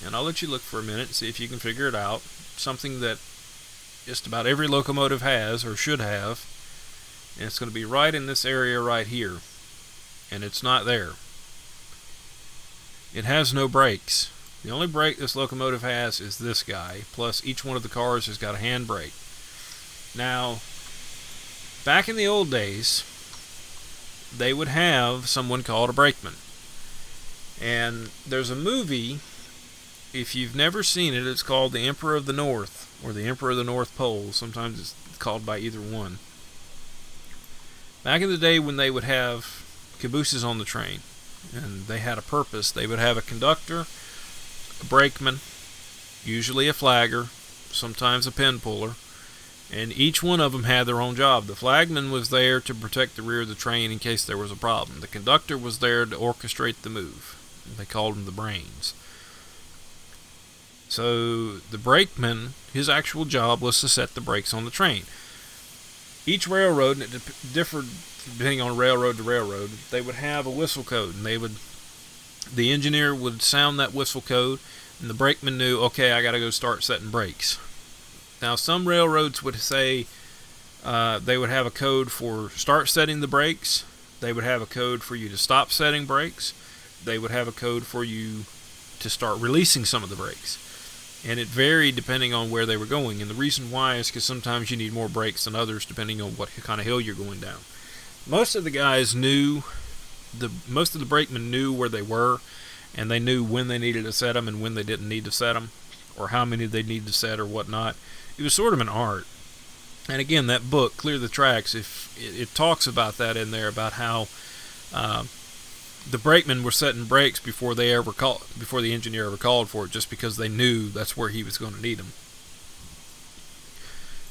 And I'll let you look for a minute and see if you can figure it out. Something that just about every locomotive has, or should have. And it's going to be right in this area right here. And it's not there. It has no brakes. The only brake this locomotive has is this guy. Plus each one of the cars has got a handbrake. Now, back in the old days, they would have someone called a brakeman. And there's a movie, if you've never seen it, it's called The Emperor of the North, or The Emperor of the North Pole. Sometimes it's called by either one. Back in the day when they would have cabooses on the train, and they had a purpose, they would have a conductor, a brakeman, usually a flagger, sometimes a pin puller, and each one of them had their own job. The flagman was there to protect the rear of the train in case there was a problem. The conductor was there to orchestrate the move. They called them the brains. So the brakeman, his actual job was to set the brakes on the train. Each railroad, and it differed depending on railroad to railroad, they would have a whistle code, and the engineer would sound that whistle code, and the brakeman knew, okay, I got to go start setting brakes. Now, some railroads would say they would have a code for start setting the brakes. They would have a code for you to stop setting brakes. They would have a code for you to start releasing some of the brakes. And it varied depending on where they were going. And the reason why is because sometimes you need more brakes than others depending on what kind of hill you're going down. Most of the guys knew, most of the brakemen knew where they were, and they knew when they needed to set them and when they didn't need to set them, or how many they needed to set or whatnot. It was sort of an art. And again, that book, Clear the Tracks, if it talks about that in there, about how the brakemen were setting brakes before the engineer ever called for it, just because they knew that's where he was going to need them.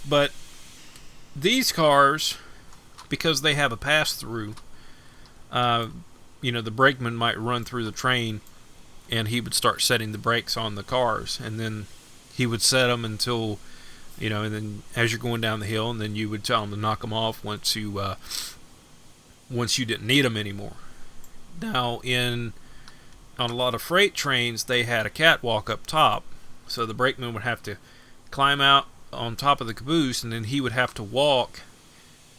But these cars, because they have a pass-through, the brakeman might run through the train, and he would start setting the brakes on the cars, and then he would set them until, and then as you're going down the hill, and then you would tell him to knock them off once you didn't need them anymore. Now, on a lot of freight trains, they had a catwalk up top, so the brakeman would have to climb out on top of the caboose, and then he would have to walk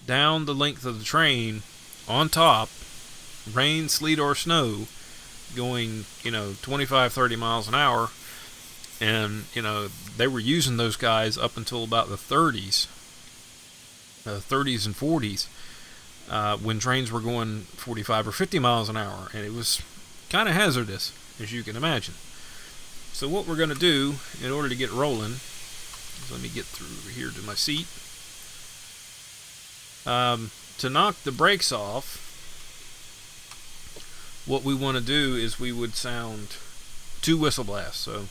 down the length of the train on top, rain, sleet, or snow, going 25, 30 miles an hour. And they were using those guys up until about the 30s and 40s. when trains were going 45 or 50 miles an hour, and it was kind of hazardous, as you can imagine. So what we're going to do in order to get rolling is, let me get through here to my seat. To knock the brakes off, what we want to do is we would sound 2 whistle blasts. So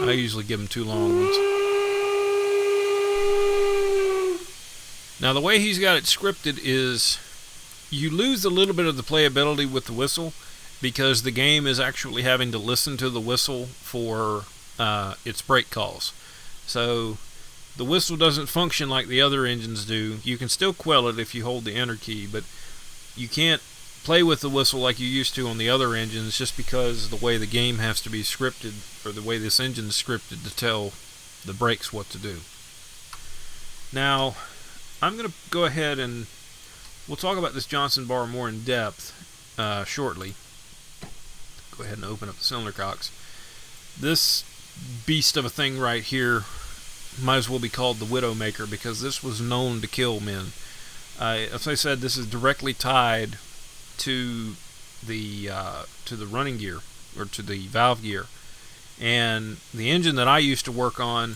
I usually give them 2 long ones. Now the way he's got it scripted is you lose a little bit of the playability with the whistle, because the game is actually having to listen to the whistle for its brake calls. So the whistle doesn't function like the other engines do. You can still quell it if you hold the enter key, but you can't play with the whistle like you used to on the other engines, just because the way the game has to be scripted, or the way this engine is scripted to tell the brakes what to do. Now I'm going to go ahead and we'll talk about this Johnson bar more in depth shortly. Go ahead and open up the cylinder cocks. This beast of a thing right here might as well be called the Widowmaker, because this was known to kill men. As I said, this is directly tied to the running gear, or to the valve gear. And the engine that I used to work on,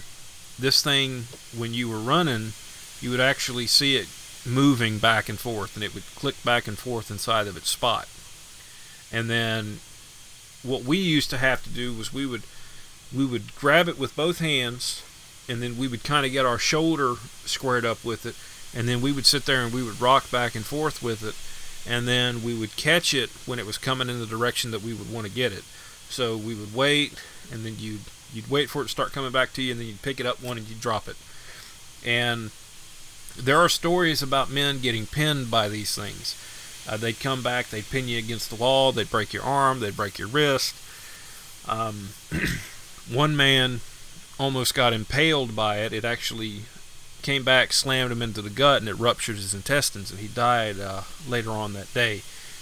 this thing, when you were running, you would actually see it moving back and forth, and it would click back and forth inside of its spot. And then what we used to have to do was we would grab it with both hands, and then we would kind of get our shoulder squared up with it, and then we would sit there and we would rock back and forth with it, and then we would catch it when it was coming in the direction that we would want to get it. So we would wait, and then you'd wait for it to start coming back to you, and then you'd pick it up one and you'd drop it. And there are stories about men getting pinned by these things. They'd come back, they'd pin you against the wall, they'd break your arm, they'd break your wrist. One man almost got impaled by it. It actually came back, slammed him into the gut, and it ruptured his intestines, and he died later on that day.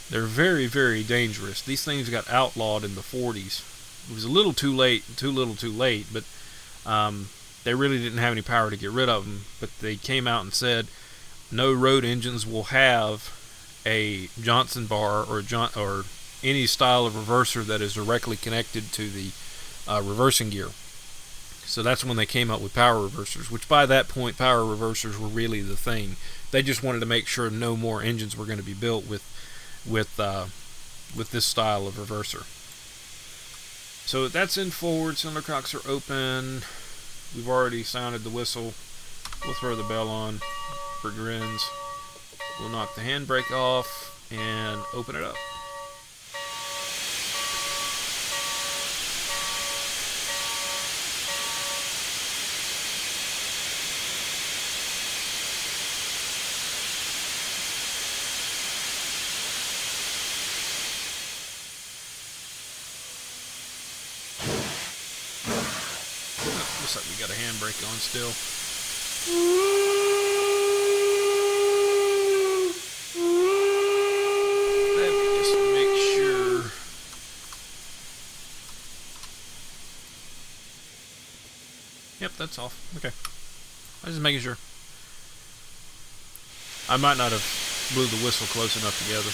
They're very, very dangerous. These things got outlawed in the 40s. It was a little too late, too late, but they really didn't have any power to get rid of them. But they came out and said no road engines will have a Johnson bar or any style of reverser that is directly connected to the reversing gear. So that's when they came up with power reversers, which by that point power reversers were really the thing. They just wanted to make sure no more engines were going to be built with this style of reverser. So that's in forward. Cylinder cocks are open. We've already sounded the whistle. We'll throw the bell on for grins. We'll knock the handbrake off and open it up. Looks like we got a handbrake on still. Let me just make sure. Yep, that's off. Okay. I was just making sure. I might not have blew the whistle close enough together.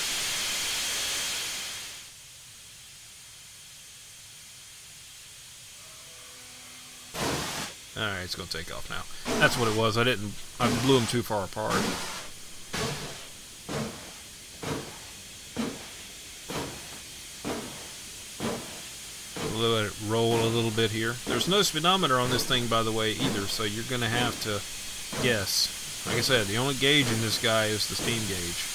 Alright, it's going to take off now. That's what it was. I blew them too far apart. We'll let it roll a little bit here. There's no speedometer on this thing, by the way, either, so you're going to have to guess. Like I said, the only gauge in this guy is the steam gauge.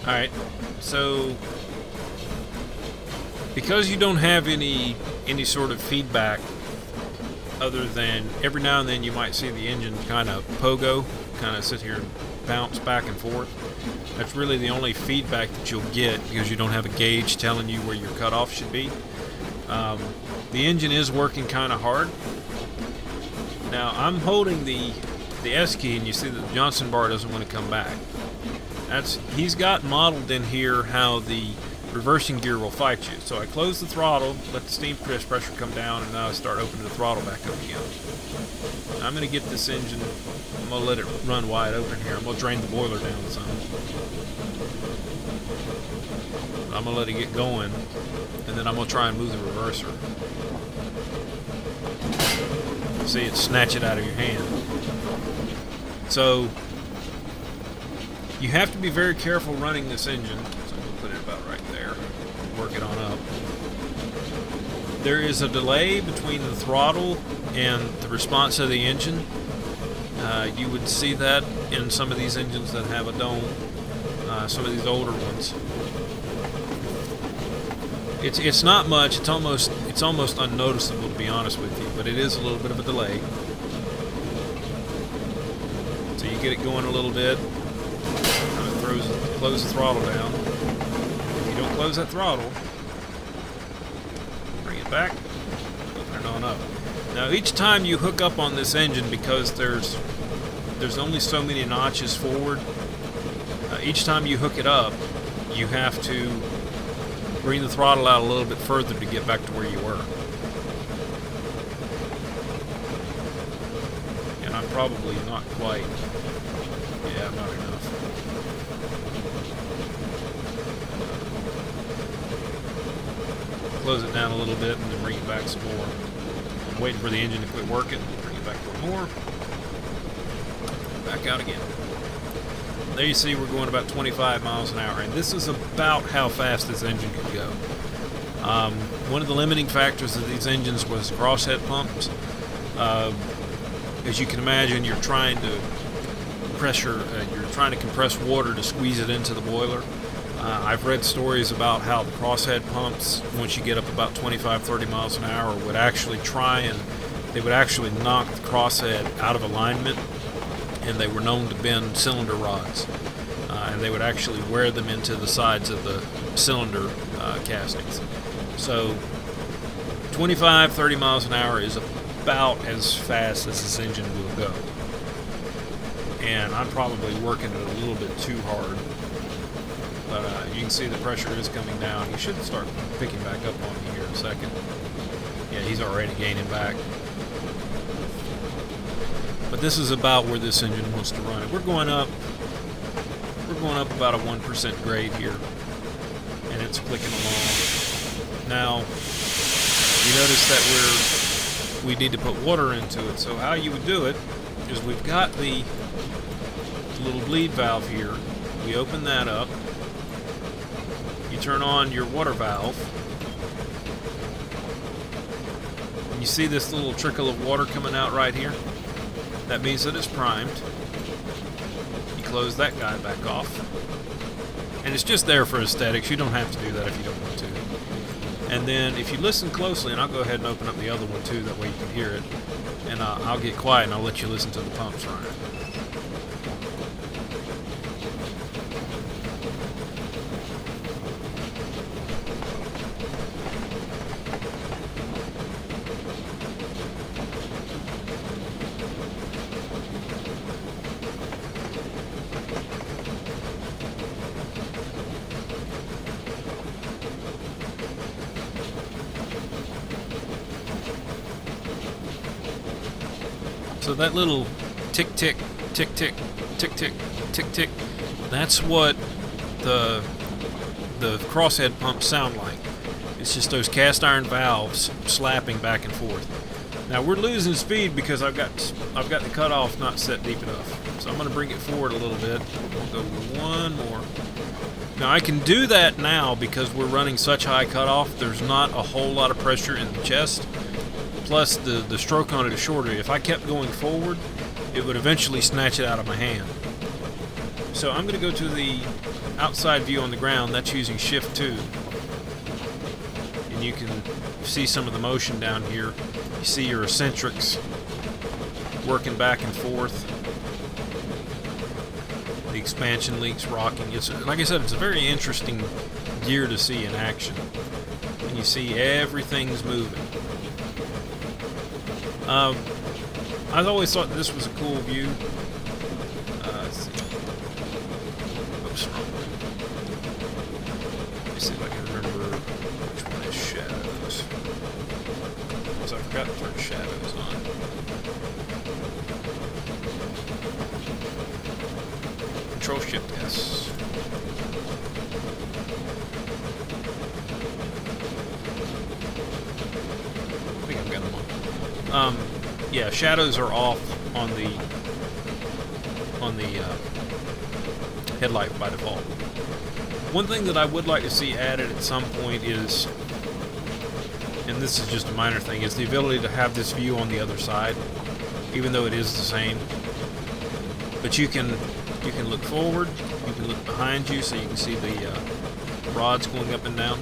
Alright, so because you don't have any sort of feedback other than every now and then you might see the engine kind of pogo, kind of sit here and bounce back and forth. That's really the only feedback that you'll get because you don't have a gauge telling you where your cutoff should be. The engine is working kind of hard. Now I'm holding the S key, and you see that the Johnson bar doesn't want to come back. He's got modeled in here how the reversing gear will fight you. So I close the throttle, let the steam pressure come down, and now I start opening the throttle back up again. I'm going to get this engine, I'm going to let it run wide open here. I'm going to drain the boiler down some. I'm going to let it get going, and then I'm going to try and move the reverser. See it snatch it out of your hand. So you have to be very careful running this engine. So I'm going to put it about right there. Work it on up. There is a delay between the throttle and the response of the engine. You would see that in some of these engines that have a dome. Some of these older ones. It's not much. It's almost unnoticeable, to be honest with you. But it is a little bit of a delay. So you get it going a little bit. Close the throttle down. If you don't close that throttle, bring it back, open it on up. Now each time you hook up on this engine, because there's only so many notches forward, each time you hook it up, you have to bring the throttle out a little bit further to get back to where you were. And I'm probably not quite. Yeah, not enough. Close it down a little bit and then bring it back some more. I'm waiting for the engine to quit working. Bring it back a little more. Back out again. There you see we're going about 25 miles an hour, and this is about how fast this engine could go. One of the limiting factors of these engines was crosshead pumps. As you can imagine, you're trying to compress water to squeeze it into the boiler. I've read stories about how the crosshead pumps, once you get up about 25-30 miles an hour, would actually knock the crosshead out of alignment, and they were known to bend cylinder rods, and they would actually wear them into the sides of the cylinder castings. So 25-30 miles an hour is about as fast as this engine will go, and I'm probably working it a little bit too hard. But you can see the pressure is coming down. He should start picking back up on me here in a second. Yeah, he's already gaining back. But this is about where this engine wants to run it. We're going up about a 1% grade here, and it's clicking along. Now, you notice that we need to put water into it. So how you would do it is we've got the little bleed valve here. We open that up. You turn on your water valve, and you see this little trickle of water coming out right here. That means that it's primed. You close that guy back off, and it's just there for aesthetics. You don't have to do that if you don't want to. And then if you listen closely, and I'll go ahead and open up the other one too, that way you can hear it, and I'll get quiet and I'll let you listen to the pumps running. So that little tick tick, tick tick, tick tick, tick tick, that's what the crosshead pumps sound like. It's just those cast iron valves slapping back and forth. Now we're losing speed because I've got the cutoff not set deep enough. So I'm going to bring it forward a little bit. We'll go one more. Now I can do that now because we're running such high cutoff. There's not a whole lot of pressure in the chest. Plus the stroke on it is shorter. If I kept going forward, it would eventually snatch it out of my hand. So I'm going to go to the outside view on the ground. That's using shift 2. And you can see some of the motion down here. You see your eccentrics working back and forth. The expansion leaks rocking. It's, like I said, it's a very interesting gear to see in action. And you see everything's moving. I've always thought this was a cool view. Let's see. Oops, wrong one. Let me see if I can remember which one is shadows. Because I forgot to turn shadows on. Control Shift S. I think I've got them on. Yeah, shadows are off on the headlight by default. One thing that I would like to see added at some point is, and this is just a minor thing, is the ability to have this view on the other side, even though it is the same. But you can look forward, you can look behind you, so you can see the rods going up and down.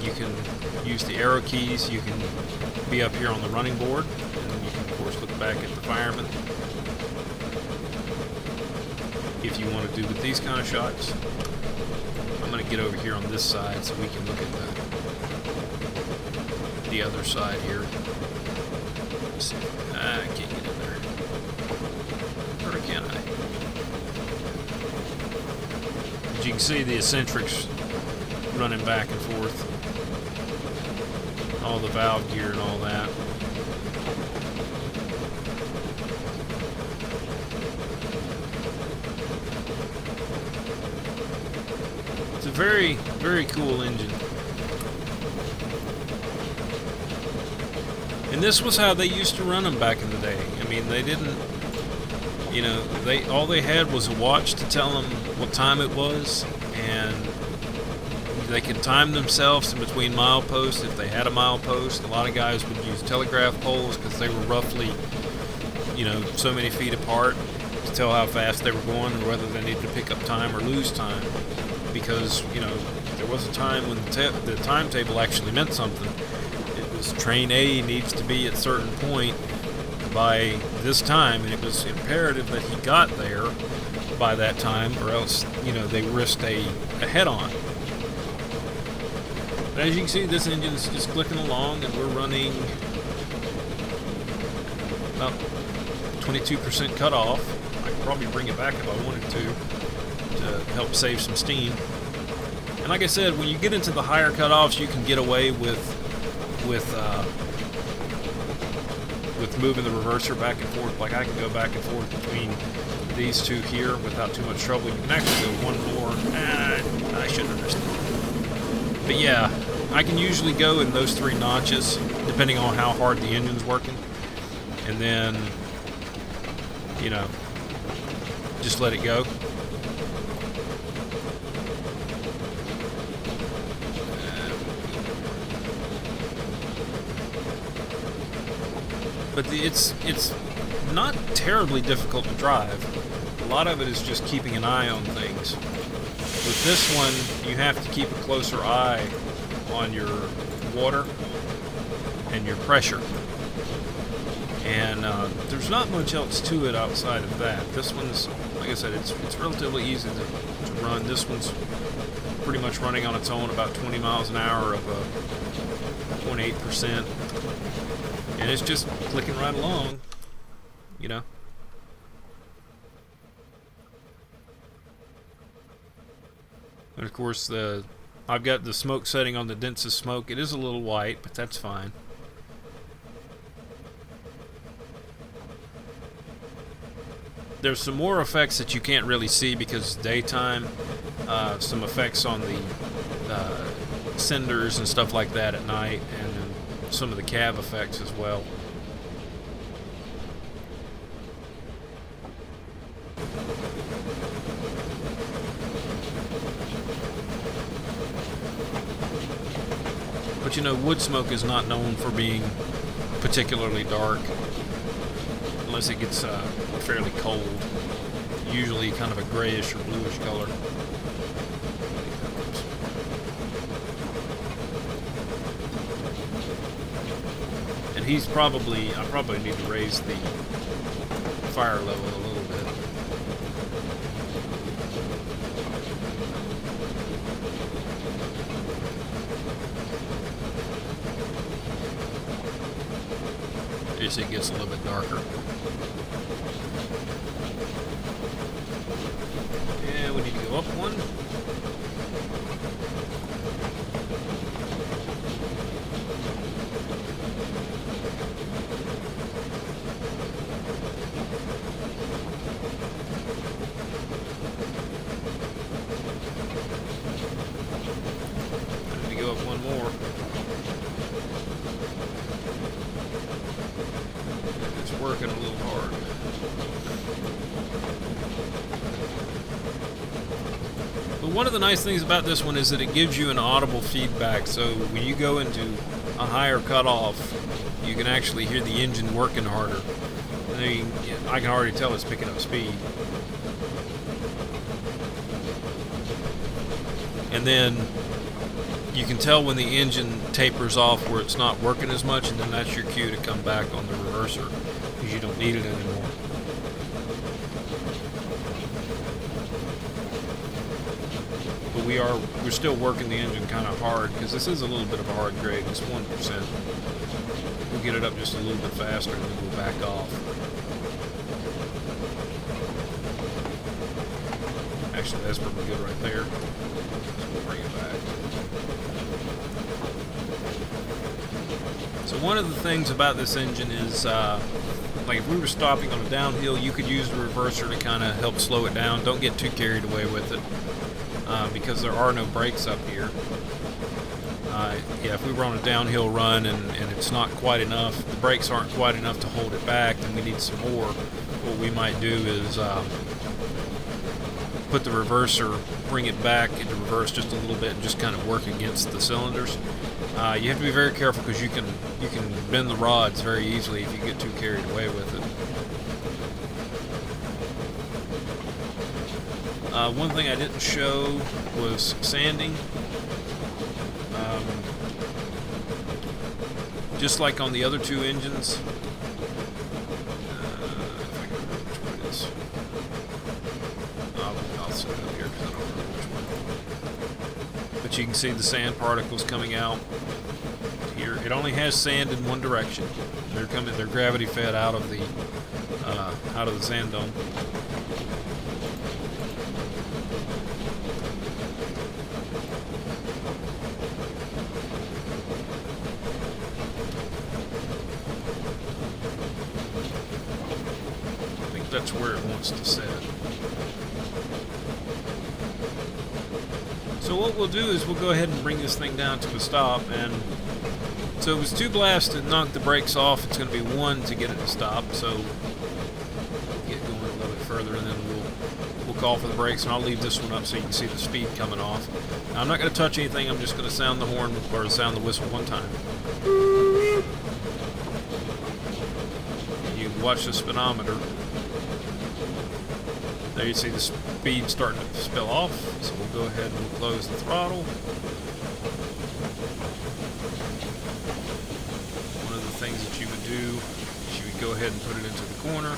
You can use the arrow keys. You can be up here on the running board, and you can of course look back at the fireman if you want to do with these kind of shots. I'm going to get over here on this side so we can look at the other side here. Let's see. I can't get in there. Or can I? As you can see, the eccentrics running back and forth. All the valve gear and all that. It's a very, very cool engine. And this was how they used to run them back in the day. I mean, they didn't, you know, all they had was a watch to tell them what time it was, and they could time themselves in between mileposts if they had a milepost. A lot of guys would use telegraph poles because they were roughly, you know, so many feet apart to tell how fast they were going or whether they needed to pick up time or lose time. Because, you know, there was a time when the timetable actually meant something. It was train A needs to be at a certain point by this time, and it was imperative that he got there by that time, or else, you know, they risked a head-on. But as you can see, this engine's just clicking along, and we're running about 22% cutoff. I could probably bring it back if I wanted to help save some steam. And like I said, when you get into the higher cutoffs, you can get away with moving the reverser back and forth. Like I can go back and forth between these two here without too much trouble. You can actually go one more. I shouldn't understand. But yeah, I can usually go in those 3 notches, depending on how hard the engine's working. And then, you know, just let it go. But it's not terribly difficult to drive. A lot of it is just keeping an eye on things. With this one, you have to keep a closer eye on your water and your pressure. And there's not much else to it outside of that. This one's, like I said, it's relatively easy to run. This one's pretty much running on its own about 20 miles an hour of 0.8%. And it's just clicking right along, you know. And of course, I've got the smoke setting on the densest smoke. It is a little white, but that's fine. There's some more effects that you can't really see because it's daytime. Some effects on the cinders and stuff like that at night, and then some of the cab effects as well. But you know, wood smoke is not known for being particularly dark unless it gets fairly cold. Usually kind of a grayish or bluish color. I probably need to raise the fire level a little bit. As it gets a little bit darker. And we need to go up one. I need to go up one more. It's working a little hard. But one of the nice things about this one is that it gives you an audible feedback, so when you go into a higher cutoff, you can actually hear the engine working harder. I can already tell it's picking up speed. And then you can tell when the engine tapers off where it's not working as much, and then that's your cue to come back on the reverser because you don't need it anymore. But we're still working the engine kind of hard because this is a little bit of a hard grade. It's 1%. We'll get it up just a little bit faster and then we'll back off. Actually, that's pretty good right there. So we'll bring it back. So one of the things about this engine is, like if we were stopping on a downhill, you could use the reverser to kind of help slow it down. Don't get too carried away with it, because there are no brakes up here. Yeah, if we were on a downhill run and it's not quite enough, the brakes aren't quite enough to hold it back, then we need some more. What we might do is put the reverser, bring it back into reverse just a little bit and just kind of work against the cylinders. You have to be very careful because you can bend the rods very easily if you get too carried away with it. One thing I didn't show was sanding. Just like on the other two engines. If I can remember which one it is. I'll set it up here because I don't remember which one. But you can see the sand particles coming out here. It only has sand in one direction. They're gravity fed out of the sand dome. That's where it wants to set. So what we'll do is we'll go ahead and bring this thing down to a stop, and so it was 2 blasts to knock the brakes off. It's going to be 1 to get it to stop. So get going a little bit further, and then we'll call for the brakes, and I'll leave this one up so you can see the speed coming off. Now, I'm not going to touch anything. I'm just going to sound the horn or sound the whistle 1 time. You watch the speedometer. There you see the speed starting to spill off, so we'll go ahead and we'll close the throttle. One of the things that you would do is you would go ahead and put it into the corner.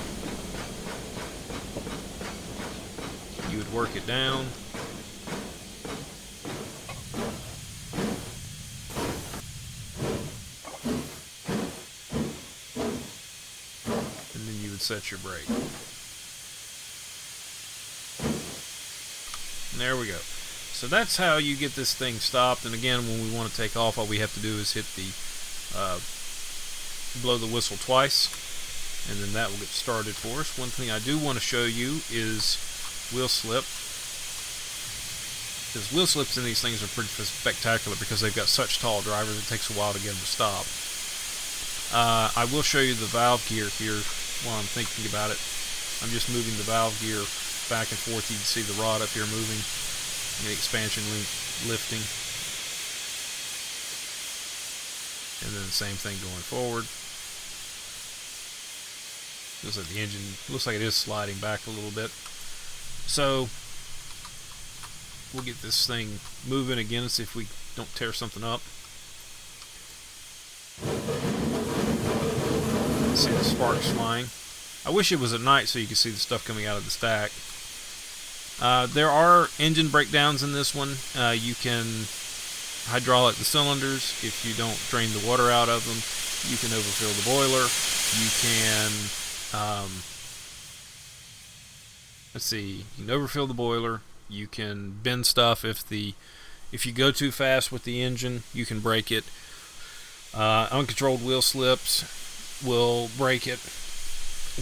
You would work it down. And then you would set your brake. There we go. So that's how you get this thing stopped. And again, when we want to take off, all we have to do is hit the blow the whistle twice, and then that will get started for us. One thing I do want to show you is wheel slip, because wheel slips in these things are pretty spectacular because they've got such tall drivers. It takes a while to get them to stop. I will show you the valve gear here while I'm thinking about it. I'm just moving the valve gear back and forth. You can see the rod up here moving, and the expansion link lifting, and then the same thing going forward. Looks like the engine looks like it is sliding back a little bit. So we'll get this thing moving again and see if we don't tear something up. See the sparks flying. I wish it was at night so you could see the stuff coming out of the stack. There are engine breakdowns in this one. You can hydraulic the cylinders if you don't drain the water out of them. You can overfill the boiler. You can, let's see, you can overfill the boiler. You can bend stuff if you go too fast with the engine, you can break it. Uncontrolled wheel slips will break it.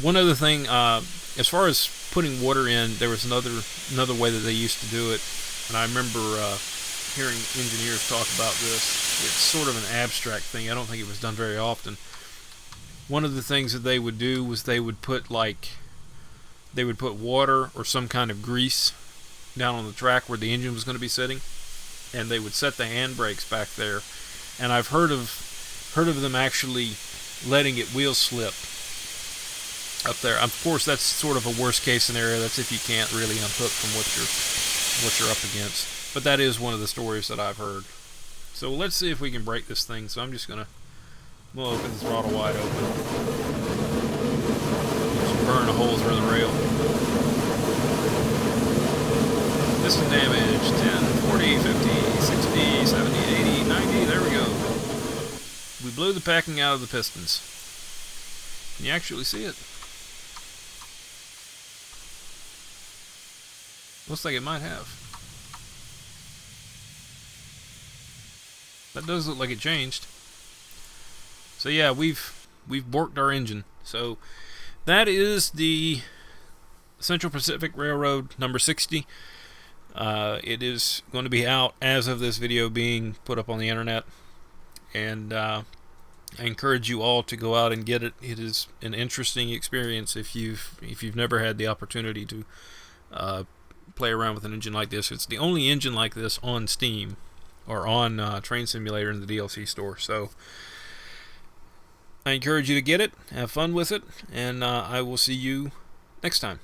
One other thing, as far as putting water in, there was another way that they used to do it, and I remember hearing engineers talk about this. It's sort of an abstract thing. I don't think it was done very often. One of the things that they would do was they would put water or some kind of grease down on the track where the engine was going to be sitting, and they would set the handbrakes back there. And I've heard of them actually letting it wheel slip up there. Of course, that's sort of a worst case scenario. That's if you can't really unhook from what you're up against. But that is one of the stories that I've heard. So let's see if we can break this thing. So I'm just gonna open the throttle wide open. Just burn a hole through the rail. Piston damage 10, 40, 50, 60, 70, 80, 90. There we go. We blew the packing out of the pistons. Can you actually see it? Looks like it might have. That does look like it changed. So yeah, we've borked our engine. So that is the Central Pacific Railroad number 60. It is going to be out as of this video being put up on the internet, and I encourage you all to go out and get it. It is an interesting experience if you've never had the opportunity to play around with an engine like this. It's the only engine like this on Steam or on Train Simulator in the DLC store. So I encourage you to get it, have fun with it, and I will see you next time.